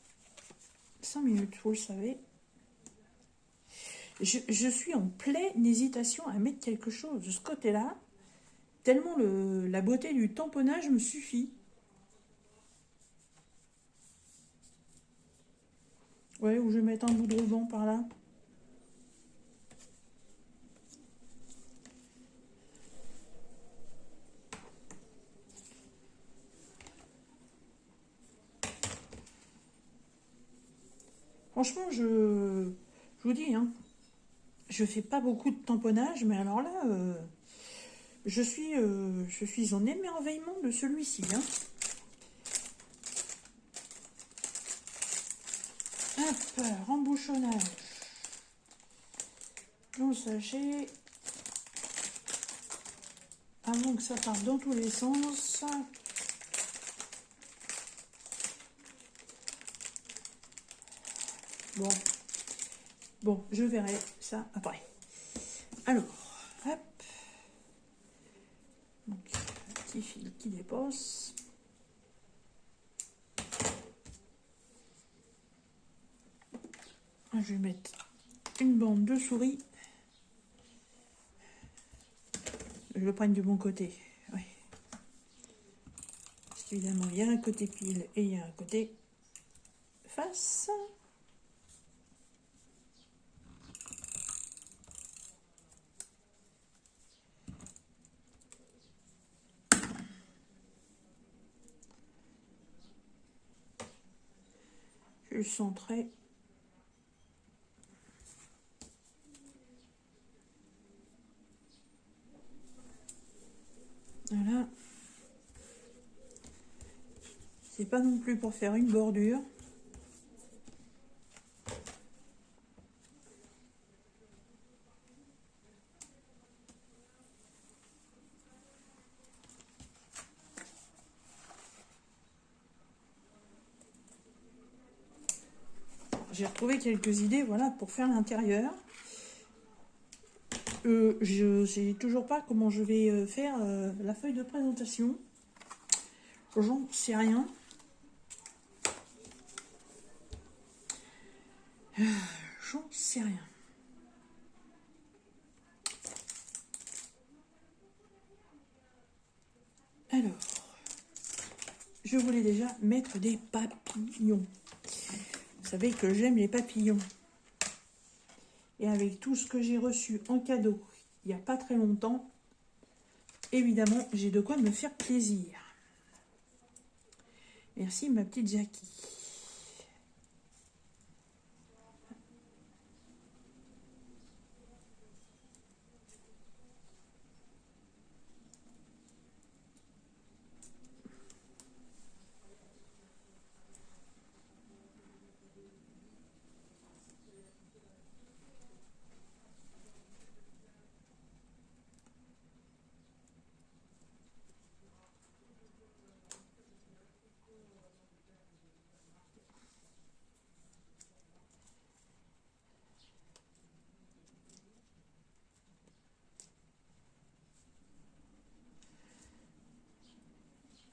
Speaker 1: 5 minutes, vous le savez. Je suis en pleine hésitation à mettre quelque chose de ce côté-là, tellement la beauté du tamponnage me suffit. Ouais, ou je vais mettre un bout de ruban par là. Franchement, je vous dis, hein, je fais pas beaucoup de tamponnage, mais alors là, je suis en émerveillement de celui-ci. Hein. Hop, rembouchonnage. Dans le sachet. Avant que ça parte dans tous les sens. Bon, je verrai ça après. Alors, hop. Donc, petit fil qui dépasse. Je vais mettre une bande de souris. Je le prenne du bon côté. Ouais. Parce qu'évidemment, il y a un côté pile et il y a un côté face. Je le centrerai pas non plus pour faire une bordure. J'ai retrouvé quelques idées, voilà, pour faire l'intérieur. Je sais toujours pas comment je vais faire la feuille de présentation. J'en sais rien. J'en sais rien. Alors, je voulais déjà mettre des papillons. Vous savez que j'aime les papillons. Et avec tout ce que j'ai reçu en cadeau il n'y a pas très longtemps, évidemment, j'ai de quoi me faire plaisir. Merci ma petite Jackie.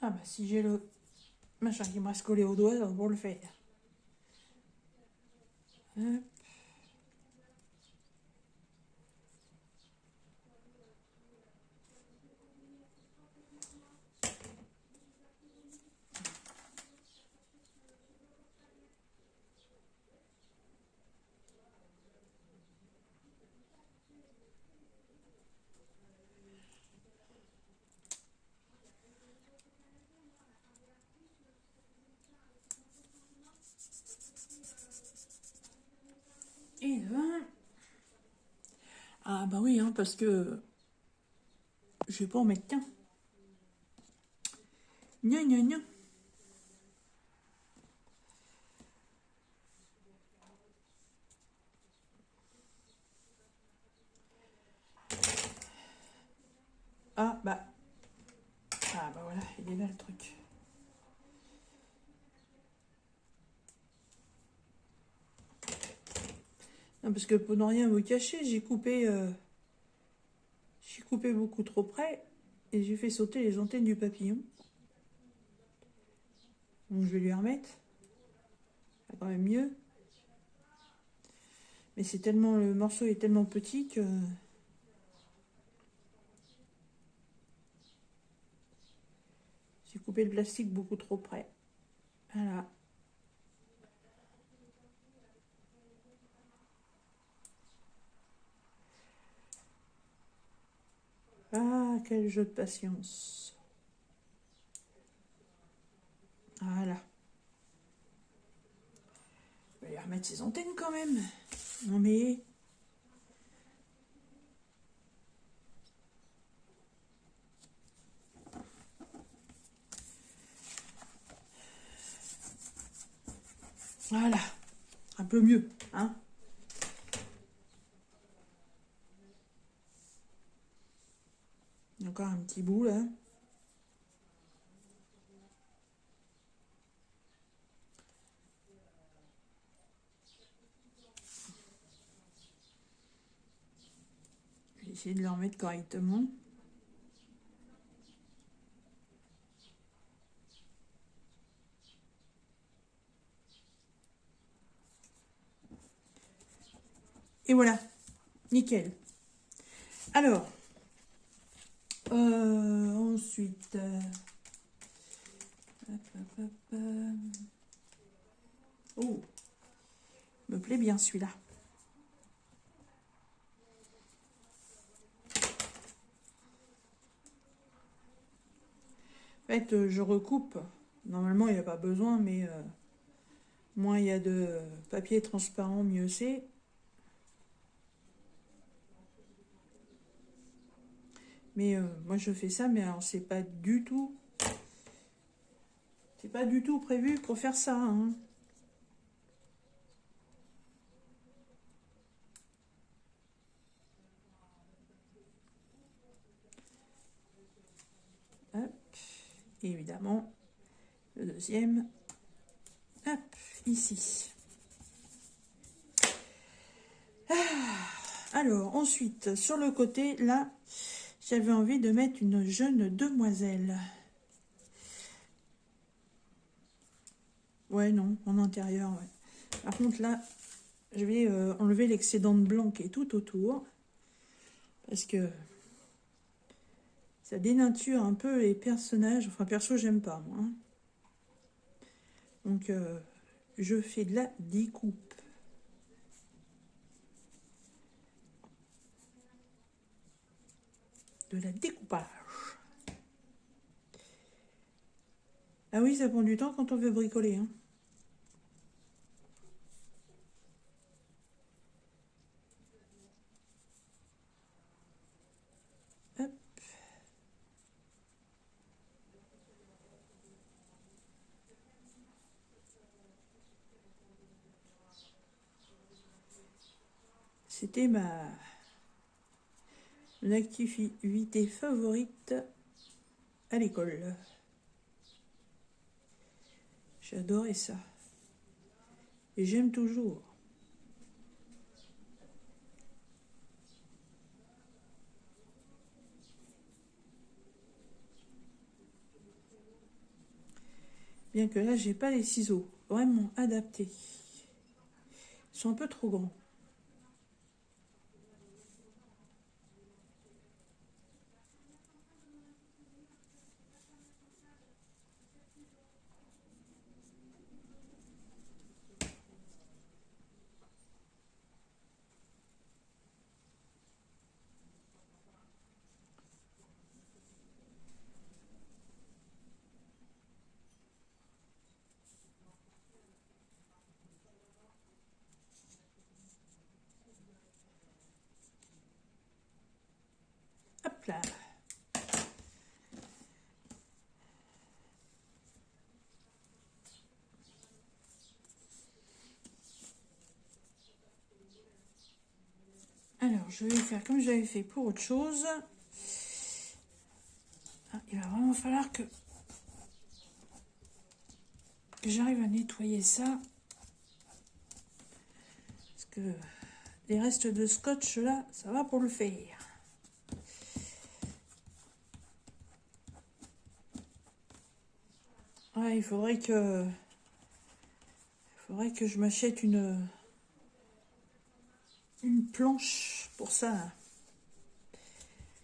Speaker 1: Ah bah si j'ai le machin qui me reste collé au doigt, ça va le faire. Hop. Et ben... Ah bah oui, hein, parce que je vais pas en mettre qu'un. Gna gna gna. Ah bah... Ah bah voilà, il est là le truc. Non, parce que pour ne rien vous cacher, j'ai coupé beaucoup trop près et j'ai fait sauter les antennes du papillon. Donc je vais lui remettre. C'est quand même mieux. Mais c'est tellement, le morceau est tellement petit que... J'ai coupé le plastique beaucoup trop près. Voilà. Ah, quel jeu de patience. Voilà. Je vais lui remettre ses antennes quand même. Non mais... Voilà. Un peu mieux, hein. Encore un petit bout là. Je vais essayer de le remettre correctement. Et voilà, nickel. Alors, ensuite, hop, hop, hop, oh, me plaît bien celui-là. En fait, je recoupe. Normalement, il n'y a pas besoin, mais moins il y a de papier transparent, mieux c'est. Mais moi, je fais ça, mais alors, c'est pas du tout C'est pas du tout prévu pour faire ça, hein. Hop. Et évidemment, le deuxième. Hop, ici. Alors, ensuite, sur le côté, là, j'avais envie de mettre une jeune demoiselle. Ouais, non, en intérieur, ouais. Par contre, là, je vais enlever l'excédent de blanc qui est tout autour. Parce que ça dénature un peu les personnages. Enfin, perso, j'aime pas, moi, hein. Donc, je fais de la découpe. De la découpage. Ah oui, ça prend du temps quand on veut bricoler, hein. Hop. C'était mon activité favorite à l'école. J'adorais ça. Et j'aime toujours. Bien que là, j'ai pas les ciseaux vraiment adaptés. Ils sont un peu trop grands. Hop là. Alors, je vais faire comme j'avais fait pour autre chose. Ah, il va vraiment falloir que j'arrive à nettoyer ça. Parce que les restes de scotch, là, ça va pour le faire. Ouais, il faudrait que je m'achète une planche pour ça.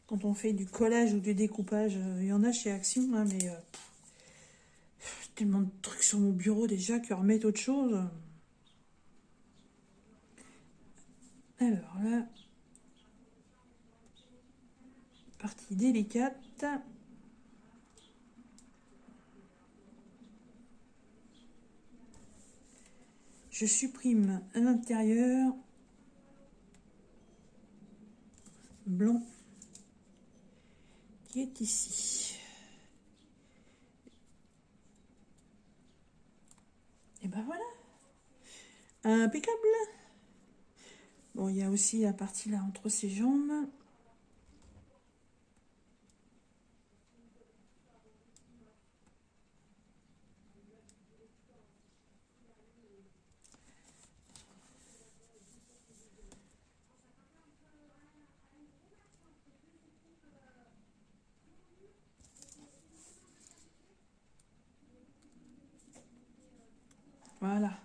Speaker 1: Quand on fait du collage ou du découpage, il y en a chez Action, hein, mais tellement de trucs sur mon bureau déjà que remettre autre chose. Alors là, partie délicate. Je supprime à l'intérieur blanc qui est ici. Et ben voilà, impeccable. Bon, il y a aussi la partie là entre ses jambes. Voilà.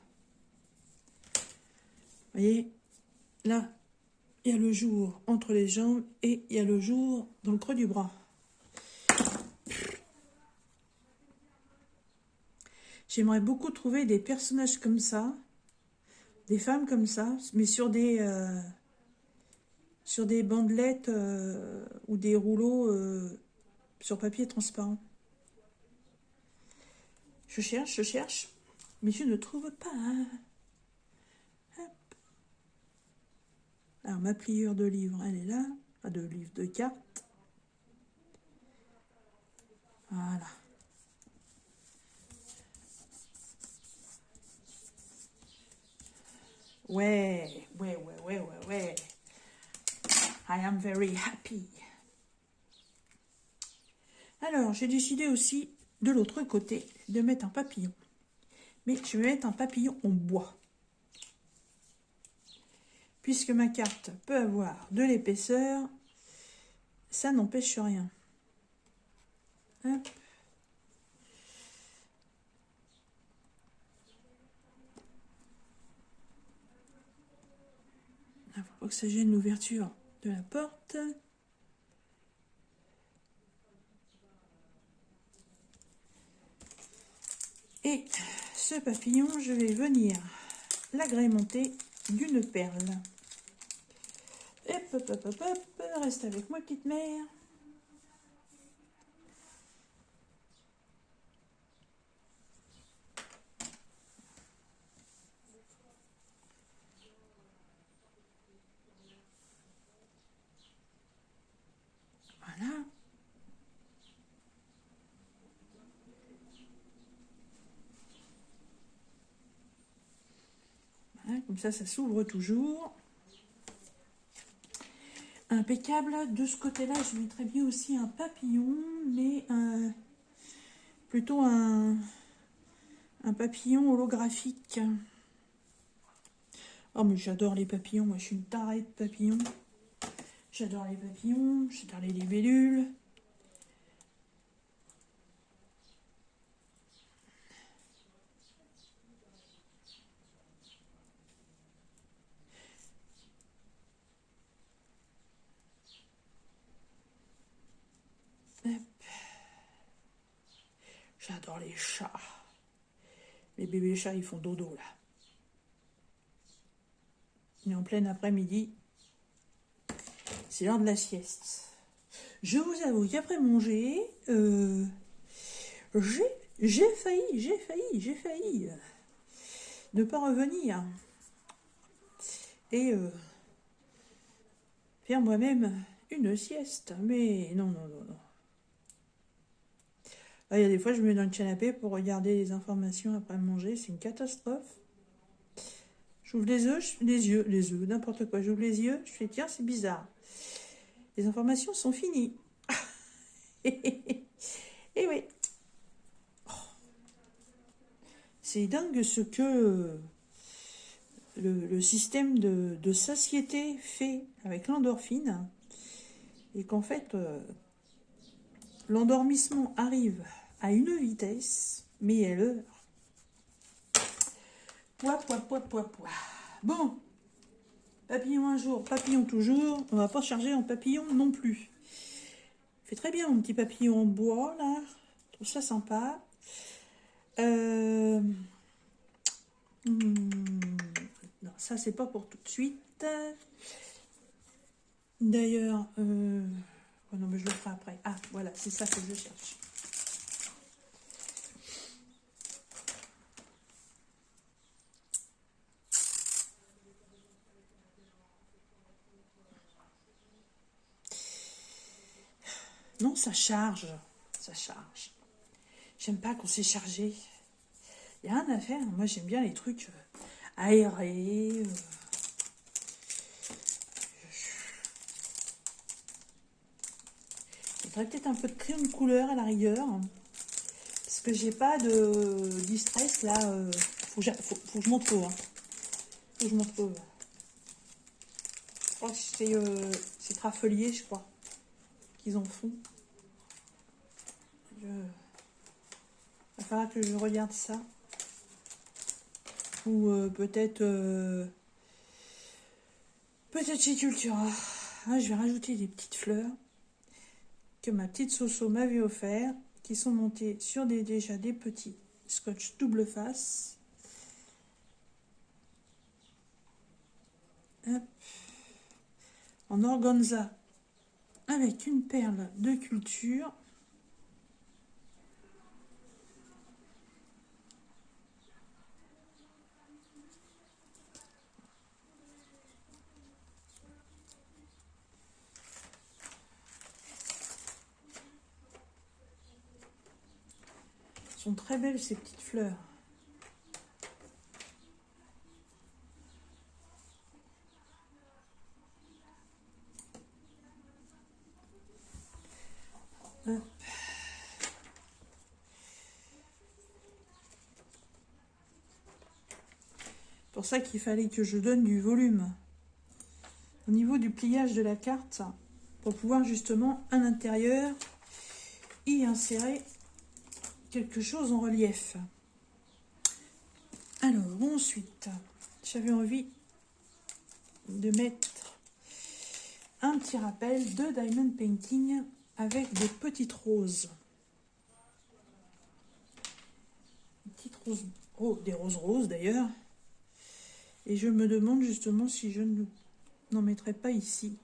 Speaker 1: Vous voyez, là, il y a le jour entre les jambes et il y a le jour dans le creux du bras. J'aimerais beaucoup trouver des personnages comme ça, des femmes comme ça, mais sur des bandelettes ou des rouleaux sur papier transparent. Je cherche, mais je ne trouve pas. Hop. Alors, ma pliure de livres, elle est là. Pas de livres, de cartes. Voilà. Ouais, ouais, ouais, ouais, ouais, ouais. I am very happy. Alors, j'ai décidé aussi, de l'autre côté, de mettre un papillon. Mais je vais mettre un papillon en bois. Puisque ma carte peut avoir de l'épaisseur, ça n'empêche rien. Hop. Il ne faut pas que ça gêne l'ouverture de la porte. Et ce papillon, je vais venir l'agrémenter d'une perle. Hop, hop, hop, hop, hop, reste avec moi, petite mère. Voilà. Voilà, comme ça s'ouvre toujours. Impeccable. De ce côté-là, je mettrais bien aussi un papillon, mais plutôt un papillon holographique. Oh, mais j'adore les papillons. Moi, je suis une tarée de papillons. J'adore les papillons, j'adore les libellules. J'adore les chats. Les bébés chats, ils font dodo, là. On est en plein après-midi. C'est l'heure de la sieste. Je vous avoue qu'après manger, j'ai failli ne pas revenir. Et faire moi-même une sieste. Mais non, non, non, non. Il y a des fois, je me mets dans le canapé pour regarder les informations après manger. C'est une catastrophe. J'ouvre les yeux, n'importe quoi. J'ouvre les yeux, je fais, tiens, c'est bizarre. Les informations sont finies. Et oui. C'est dingue ce que le système de satiété fait avec l'endorphine. Et qu'en fait, l'endormissement arrive à une vitesse, mais à l'heure. Poids. Bon, papillon un jour, papillon toujours. On va pas charger en papillon non plus. Fait très bien mon petit papillon en bois, là. Je trouve ça sympa. Non, ça, c'est pas pour tout de suite. D'ailleurs, oh non, mais je le ferai après. Ah, voilà, c'est ça que je cherche. Non, ça charge. Ça charge. J'aime pas qu'on s'est chargé. Il n'y a rien à faire. Moi, j'aime bien les trucs aérés. Il faudrait peut-être un peu de crayon de couleur à la rigueur. Parce que j'ai pas de distress là. Faut que je m'en trouve. Faut que je m'en trouve. Je crois que c'est Trafelier, je crois, qu'ils en font. Il va falloir que je regarde ça. Ou peut-être chez Cultura. Ah, je vais rajouter des petites fleurs que ma petite Soso m'avait offert, qui sont montées sur déjà des petits scotch double face. Hop. En organza avec une perle de culture. Elles sont très belles ces petites fleurs. Hop. Pour ça qu'il fallait que je donne du volume au niveau du pliage de la carte pour pouvoir justement à l'intérieur y insérer quelque chose en relief. Alors ensuite, j'avais envie de mettre un petit rappel de Diamond Painting avec des petites roses. Des petites roses, oh, des roses roses d'ailleurs. Et je me demande justement si je n'en mettrai pas ici.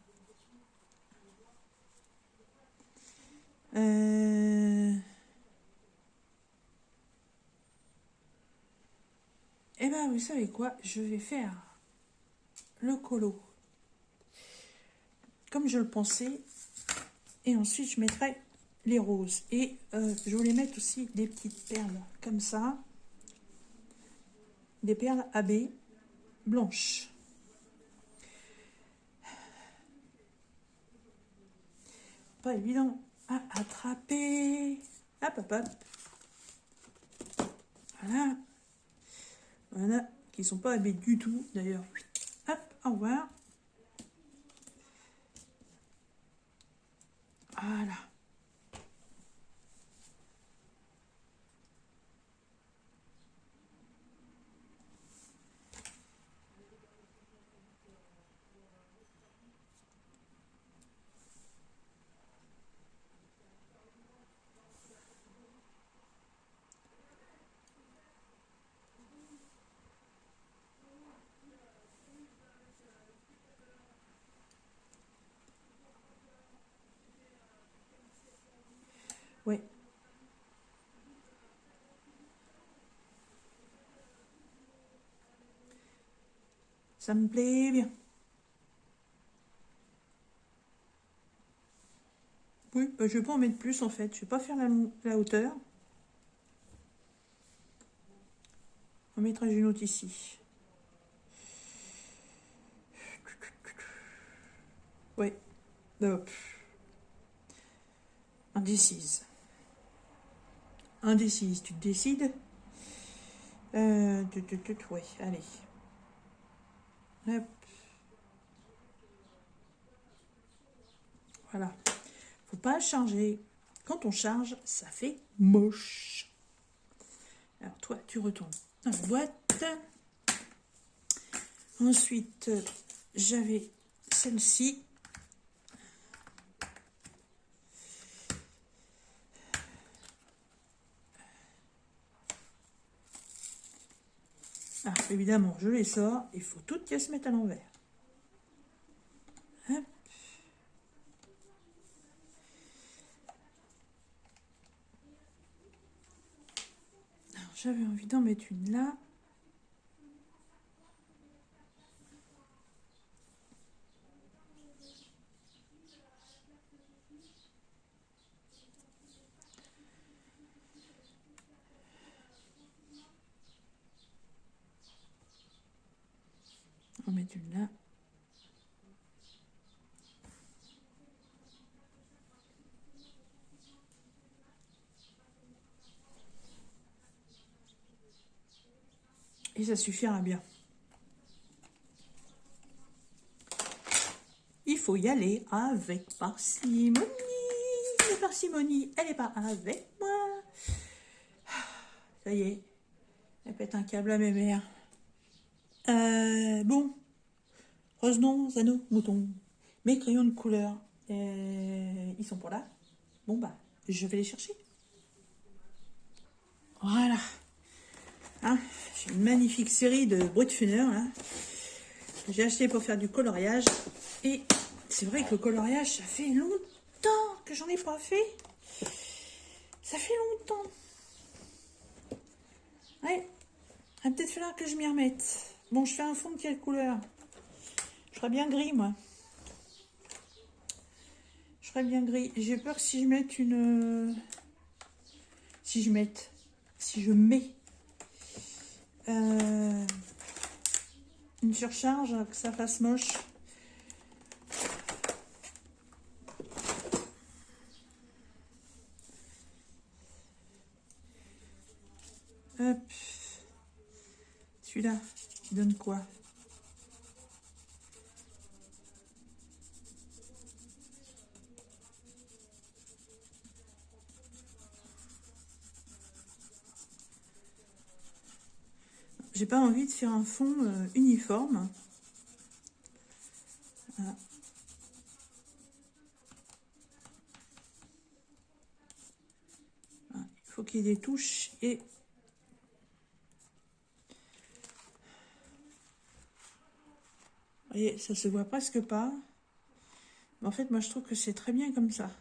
Speaker 1: Eh ben, vous savez quoi? Je vais faire le colo comme je le pensais. Et ensuite, je mettrai les roses. Et je voulais mettre aussi des petites perles comme ça. Des perles AB blanches. Pas évident à attraper. Hop, hop, hop. Voilà. Voilà. Qui sont pas AB du tout, d'ailleurs. Hop, au revoir. Voilà. Ouais. Ça me plaît bien. Oui, bah, je vais pas en mettre plus en fait. Je vais pas faire la hauteur. On mettra une autre ici. Ouais. Hop. Indécise. Indécise, tu te décides? Ouais, allez. Hop. Voilà. Faut pas charger. Quand on charge, ça fait moche. Alors toi, tu retournes dans la boîte. Ensuite, j'avais celle-ci. Ah, évidemment, je les sors. Il faut toutes qu'elles se mettent à l'envers. Hop. Alors, j'avais envie d'en mettre une là. On met une là. Et ça suffira bien. Il faut y aller avec parcimonie. La parcimonie, elle n'est pas avec moi. Ça y est, elle pète un câble à mes mères. Bon, revenons à nos moutons. Mes crayons de couleur, ils sont pour là. Bon bah, je vais les chercher. Voilà. Hein, j'ai une magnifique série de Brutfuner là. J'ai acheté pour faire du coloriage. Et c'est vrai que le coloriage, ça fait longtemps que j'en ai pas fait. Ça fait longtemps. Ouais. Il va peut-être falloir que je m'y remette. Bon, je fais un fond de quelle couleur? Je ferais bien gris, moi. Je ferais bien gris. J'ai peur que si je mette une... Si je mets une surcharge, que ça fasse moche. Celui-là, il donne quoi? J'ai pas envie de faire un fond uniforme. Voilà. Voilà. Il faut qu'il y ait des touches et... Vous voyez, ça se voit presque pas. Mais en fait, moi, je trouve que c'est très bien comme ça.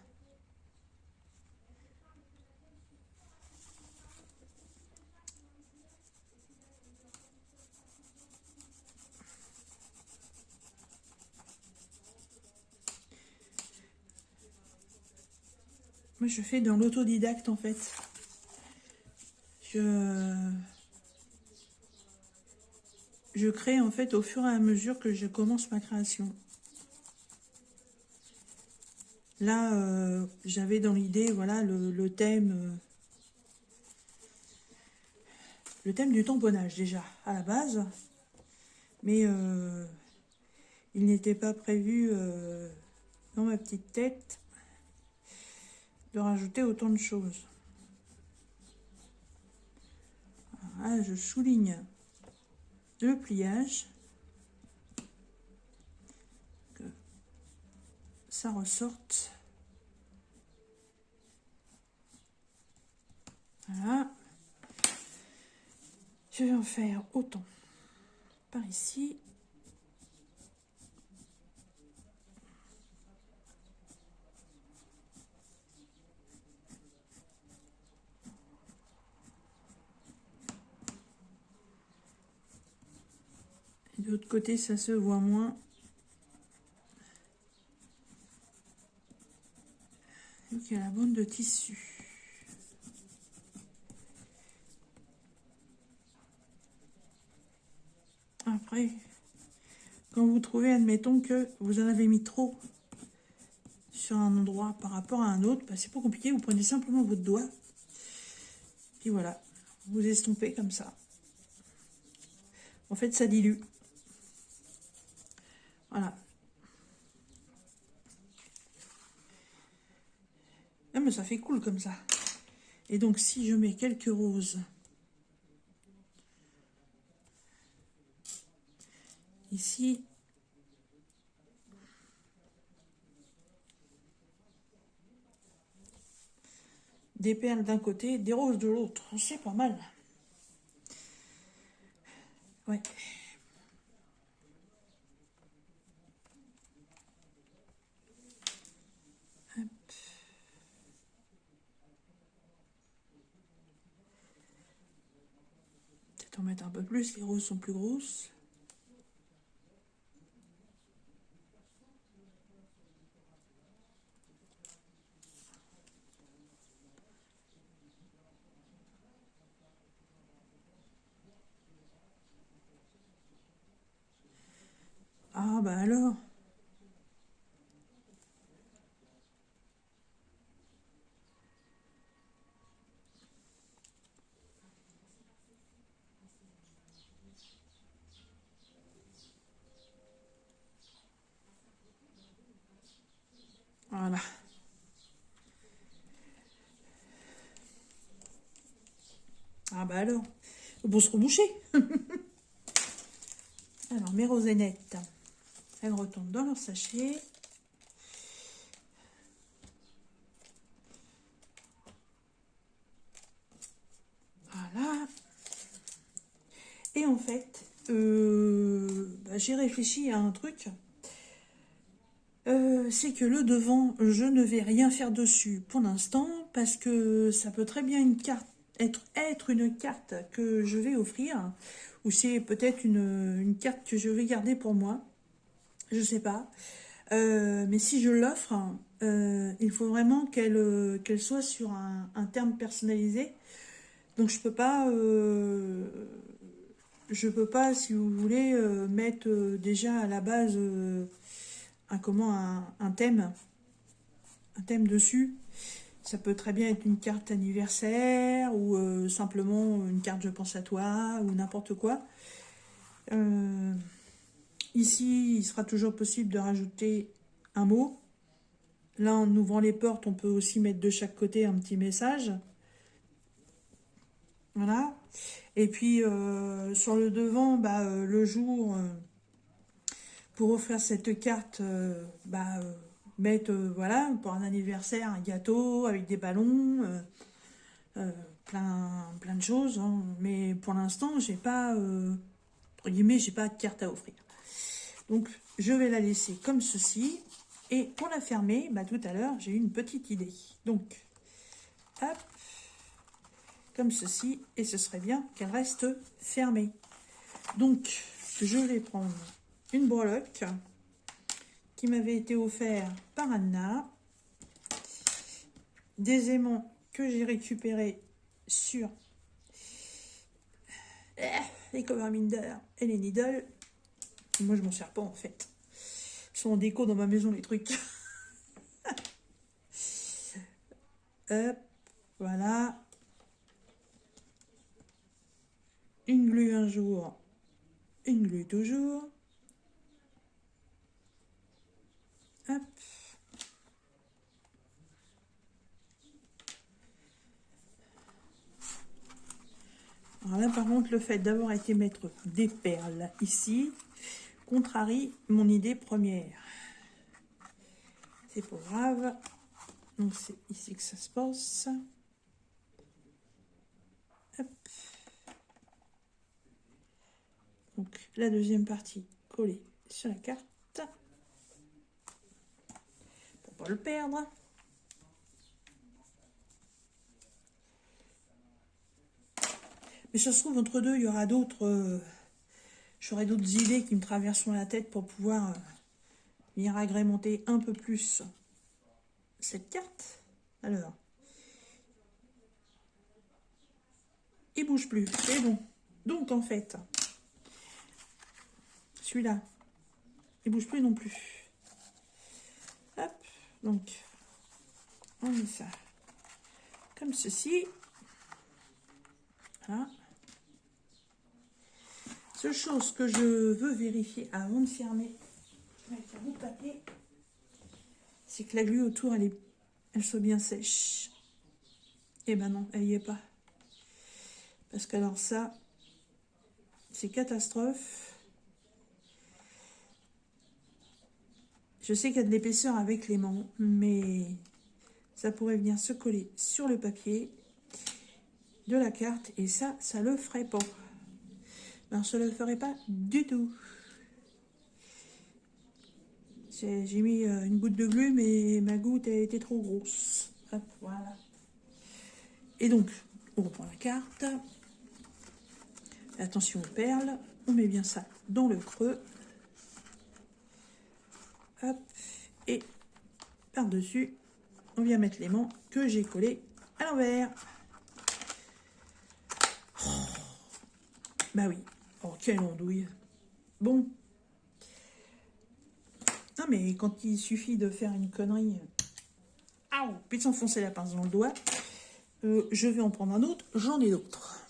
Speaker 1: Moi, je fais dans l'autodidacte, en fait. Je crée, en fait, au fur et à mesure que je commence ma création. Là, j'avais dans l'idée, voilà, le thème du tamponnage, déjà, à la base. Mais il n'était pas prévu dans ma petite tête de rajouter autant de choses. Là, je souligne le pliage, que ça ressorte. Voilà. Je vais en faire autant par ici. Et de l'autre côté, ça se voit moins. Donc il y a la bande de tissu. Après, quand vous trouvez, admettons que vous en avez mis trop sur un endroit par rapport à un autre, bah, c'est pas compliqué, vous prenez simplement votre doigt, puis voilà, vous estompez comme ça. En fait, ça dilue. Voilà. Ah, mais ça fait cool comme ça. Et donc, si je mets quelques roses ici, des perles d'un côté, des roses de l'autre, c'est pas mal. Ouais. Hop. Peut-être en mettre un peu plus, les roses sont plus grosses. Ah bah alors. Voilà. Ah bah alors. Bon, se reboucher. Alors, mes rosénettes, elles retombent dans leur sachet. Voilà. Et en fait, j'ai réfléchi à un truc. C'est que le devant, je ne vais rien faire dessus pour l'instant, parce que ça peut très bien être une carte que je vais offrir, ou c'est peut-être une carte que je vais garder pour moi, je sais pas. Mais si je l'offre, il faut vraiment qu'elle soit sur un terme personnalisé. Donc je peux pas, si vous voulez, mettre déjà à la base un thème dessus. Ça peut très bien être une carte anniversaire ou simplement une carte je pense à toi ou n'importe quoi. Ici, il sera toujours possible de rajouter un mot. Là, en ouvrant les portes, on peut aussi mettre de chaque côté un petit message. Voilà. Et puis, sur le devant, le jour, pour offrir cette carte, mettre, voilà, pour un anniversaire, un gâteau avec des ballons, plein de choses. Hein. Mais pour l'instant, j'ai pas, entre guillemets, j'ai pas de carte à offrir. Donc, je vais la laisser comme ceci. Et pour la fermer, tout à l'heure, j'ai eu une petite idée. Donc, hop, comme ceci. Et ce serait bien qu'elle reste fermée. Donc, je vais prendre une breloque qui m'avait été offerte par Anna. Des aimants que j'ai récupérés sur les Cover Minder et les Needle. Moi, je m'en sers pas en fait. Ils sont en déco dans ma maison, les trucs. Hop, voilà. Une glue un jour, une glue toujours. Hop. Alors là, par contre, le fait d'avoir été mettre des perles ici contrarie mon idée première. C'est pas grave. Donc, c'est ici que ça se passe. Hop. Donc, la deuxième partie collée sur la carte. Pour pas le perdre. Mais ça se trouve, entre deux, il y aura d'autres... J'aurai d'autres idées qui me traverseront la tête pour pouvoir venir agrémenter un peu plus cette carte. Alors, il bouge plus, c'est bon. Donc en fait, celui-là, il bouge plus non plus. Hop, donc on met ça comme ceci. Voilà. Seule chose que je veux vérifier avant de fermer avec un bout de papier, c'est que la glu autour, elle soit bien sèche. Et ben non, elle y est pas. Parce qu'alors ça, c'est catastrophe. Je sais qu'il y a de l'épaisseur avec l'aimant, mais ça pourrait venir se coller sur le papier de la carte. Et ça le ferait pas. Alors, ça le ferait pas du tout. J'ai mis une goutte de glu, mais ma goutte a été trop grosse. Hop, voilà. Et donc, on reprend la carte. Attention aux perles. On met bien ça dans le creux. Hop. Et par-dessus, on vient mettre l'aimant que j'ai collé à l'envers. Oh. Bah oui. Oh, quelle andouille. Bon. Non, mais quand il suffit de faire une connerie, puis de s'enfoncer la pince dans le doigt, je vais en prendre un autre, j'en ai d'autres.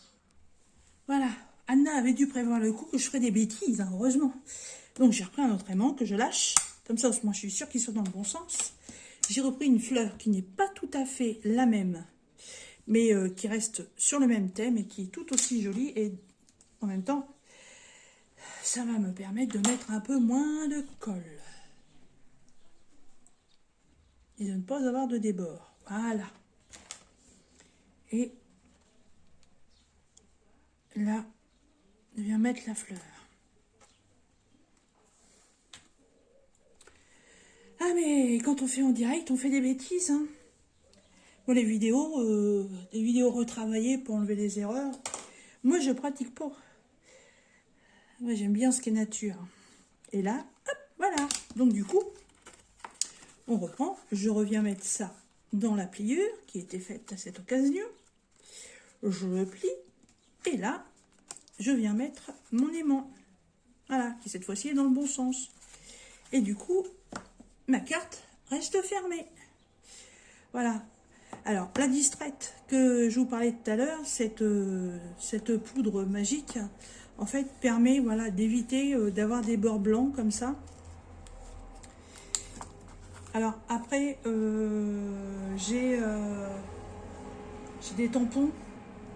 Speaker 1: Voilà. Anna avait dû prévoir le coup que je ferais des bêtises, hein, heureusement. Donc j'ai repris un autre aimant que je lâche. Comme ça, moi je suis sûre qu'il soit dans le bon sens. J'ai repris une fleur qui n'est pas tout à fait la même, mais qui reste sur le même thème et qui est tout aussi jolie. Et en même temps, ça va me permettre de mettre un peu moins de colle. Et de ne pas avoir de débord. Voilà. Et là, je viens mettre la fleur. Ah, mais quand on fait en direct, on fait des bêtises. Hein. Bon, les vidéos retravaillées pour enlever les erreurs, moi, je pratique pas. Moi, j'aime bien ce qui est nature. Et là, hop, voilà. Donc, du coup, on reprend. Je reviens mettre ça dans la pliure qui était faite à cette occasion. Je le plie. Et là, je viens mettre mon aimant. Voilà, qui cette fois-ci est dans le bon sens. Et du coup, ma carte reste fermée. Voilà. Alors, la distraite que je vous parlais tout à l'heure, cette poudre magique, en fait, permet voilà, d'éviter d'avoir des bords blancs comme ça. Alors, après, j'ai des tampons,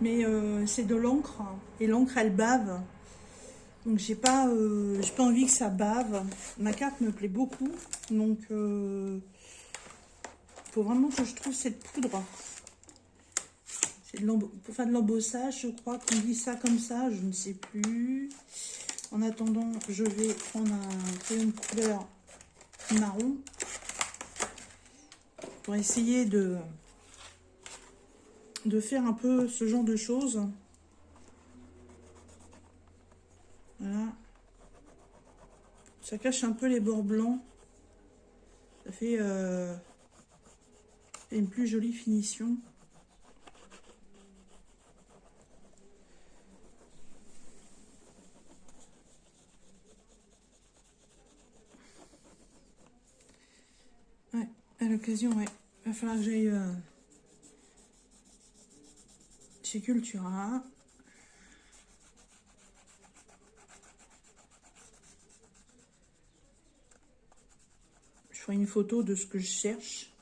Speaker 1: mais c'est de l'encre, et l'encre, elle bave. Donc, j'ai pas envie que ça bave. Ma carte me plaît beaucoup, donc faut vraiment que je trouve cette poudre. Pour faire de l'embossage, je crois qu'on dit ça comme ça, je ne sais plus. En attendant, je vais prendre un crayon de couleur marron pour essayer de faire un peu ce genre de choses. Voilà. Ça cache un peu les bords blancs. Ça fait une plus jolie finition. Ouais, à l'occasion, ouais. Il va falloir que j'aille chez Cultura. Je ferai une photo de ce que je cherche.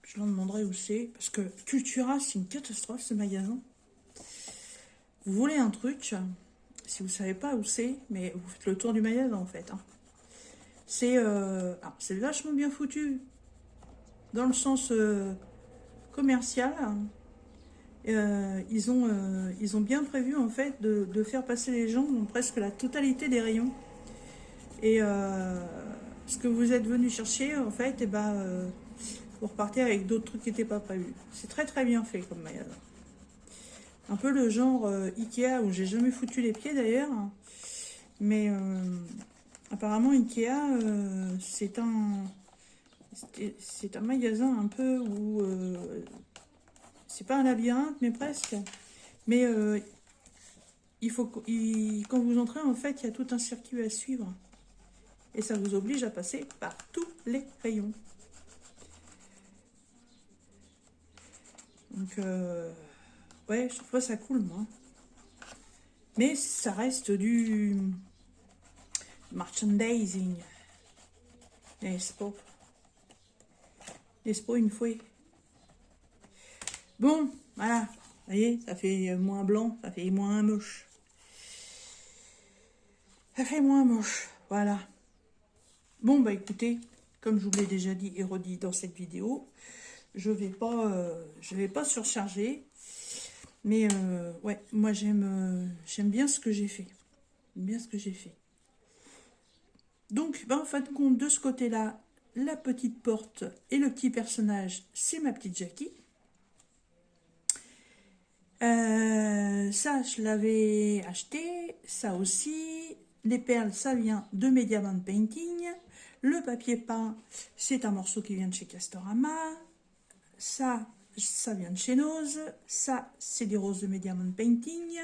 Speaker 1: Je leur demanderai où c'est. Parce que Cultura, c'est une catastrophe, ce magasin. Vous voulez un truc, si vous savez pas où c'est, mais vous faites le tour du magasin, en fait. Hein. C'est vachement bien foutu. Dans le sens commercial. Ils ont bien prévu, en fait, de faire passer les gens dans presque la totalité des rayons. Et ce que vous êtes venu chercher, en fait, et vous repartez avec d'autres trucs qui n'étaient pas prévus. C'est très très bien fait comme magasin. Un peu le genre Ikea où j'ai jamais foutu les pieds d'ailleurs. Mais apparemment Ikea, c'est un magasin un peu où c'est pas un labyrinthe mais presque. Mais quand vous entrez en fait, il y a tout un circuit à suivre. Et ça vous oblige à passer par tous les rayons. Donc, ouais, je trouve ça cool, moi. Mais ça reste du merchandising. N'est-ce pas? N'est-ce pas une fois? Bon, voilà. Vous voyez, ça fait moins blanc, ça fait moins moche. Ça fait moins moche, voilà. Bon, bah écoutez, comme je vous l'ai déjà dit et redit dans cette vidéo, je vais pas surcharger. Mais ouais, moi j'aime bien ce que j'ai fait. J'aime bien ce que j'ai fait. Donc, en fin de compte, de ce côté-là, la petite porte et le petit personnage, c'est ma petite Jackie. Ça, je l'avais acheté. Ça aussi. Les perles, ça vient de Mediamond Painting. Le papier peint, c'est un morceau qui vient de chez Castorama. Ça vient de chez Nose. Ça, c'est des roses de Mediamond Painting.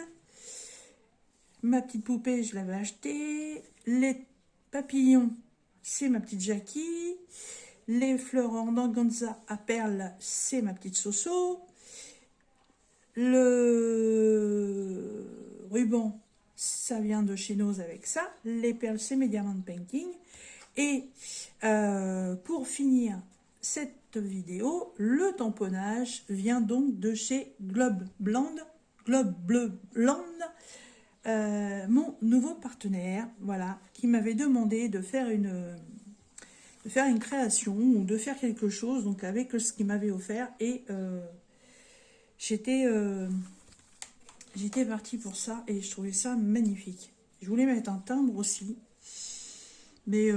Speaker 1: Ma petite poupée, je l'avais acheté. Les papillons, c'est ma petite Jackie. Les fleurs organza à perles, c'est ma petite Soso. Le ruban, ça vient de chez Nose avec ça. Les perles, c'est Mediamond Painting. Et pour finir cette vidéo, le tamponnage vient donc de chez Globe Bleu Bland, mon nouveau partenaire, voilà, qui m'avait demandé de faire une création ou de faire quelque chose, donc avec ce qu'il m'avait offert, et j'étais partie pour ça et je trouvais ça magnifique. Je voulais mettre un timbre aussi, mais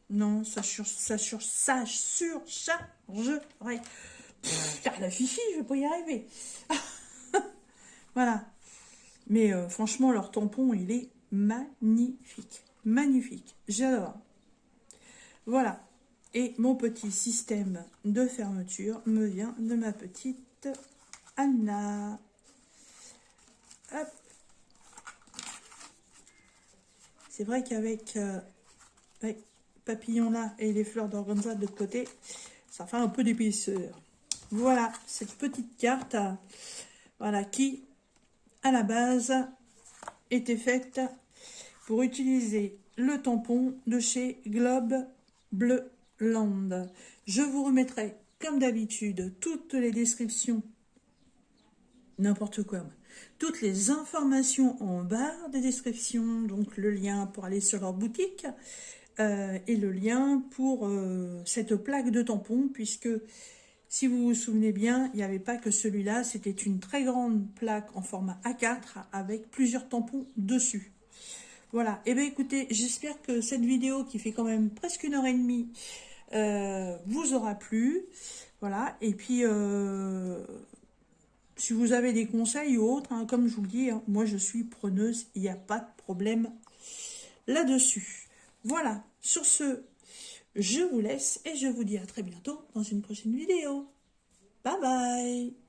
Speaker 1: non, ça surchargerait. La fifi, je vais pas y arriver. Voilà. Mais franchement, leur tampon, il est magnifique. Magnifique. J'adore. Voilà. Et mon petit système de fermeture me vient de ma petite Anna. Hop. C'est vrai qu'avec... ouais, papillon là et les fleurs d'organza de l'autre côté, ça fait un peu d'épaisseur. Voilà, cette petite carte, voilà, qui, à la base, était faite pour utiliser le tampon de chez Globe Bleu Land. Je vous remettrai, comme d'habitude, toutes les descriptions, n'importe quoi, toutes les informations en barre des descriptions, donc le lien pour aller sur leur boutique et le lien pour cette plaque de tampon, puisque si vous vous souvenez bien, il n'y avait pas que celui-là, c'était une très grande plaque en format A4 avec plusieurs tampons dessus. Voilà, et bien écoutez, j'espère que cette vidéo qui fait quand même presque 1h30 vous aura plu. Voilà, et puis si vous avez des conseils ou autres, hein, comme je vous le dis, hein, moi je suis preneuse, il n'y a pas de problème là-dessus. Voilà, sur ce, je vous laisse et je vous dis à très bientôt dans une prochaine vidéo. Bye bye!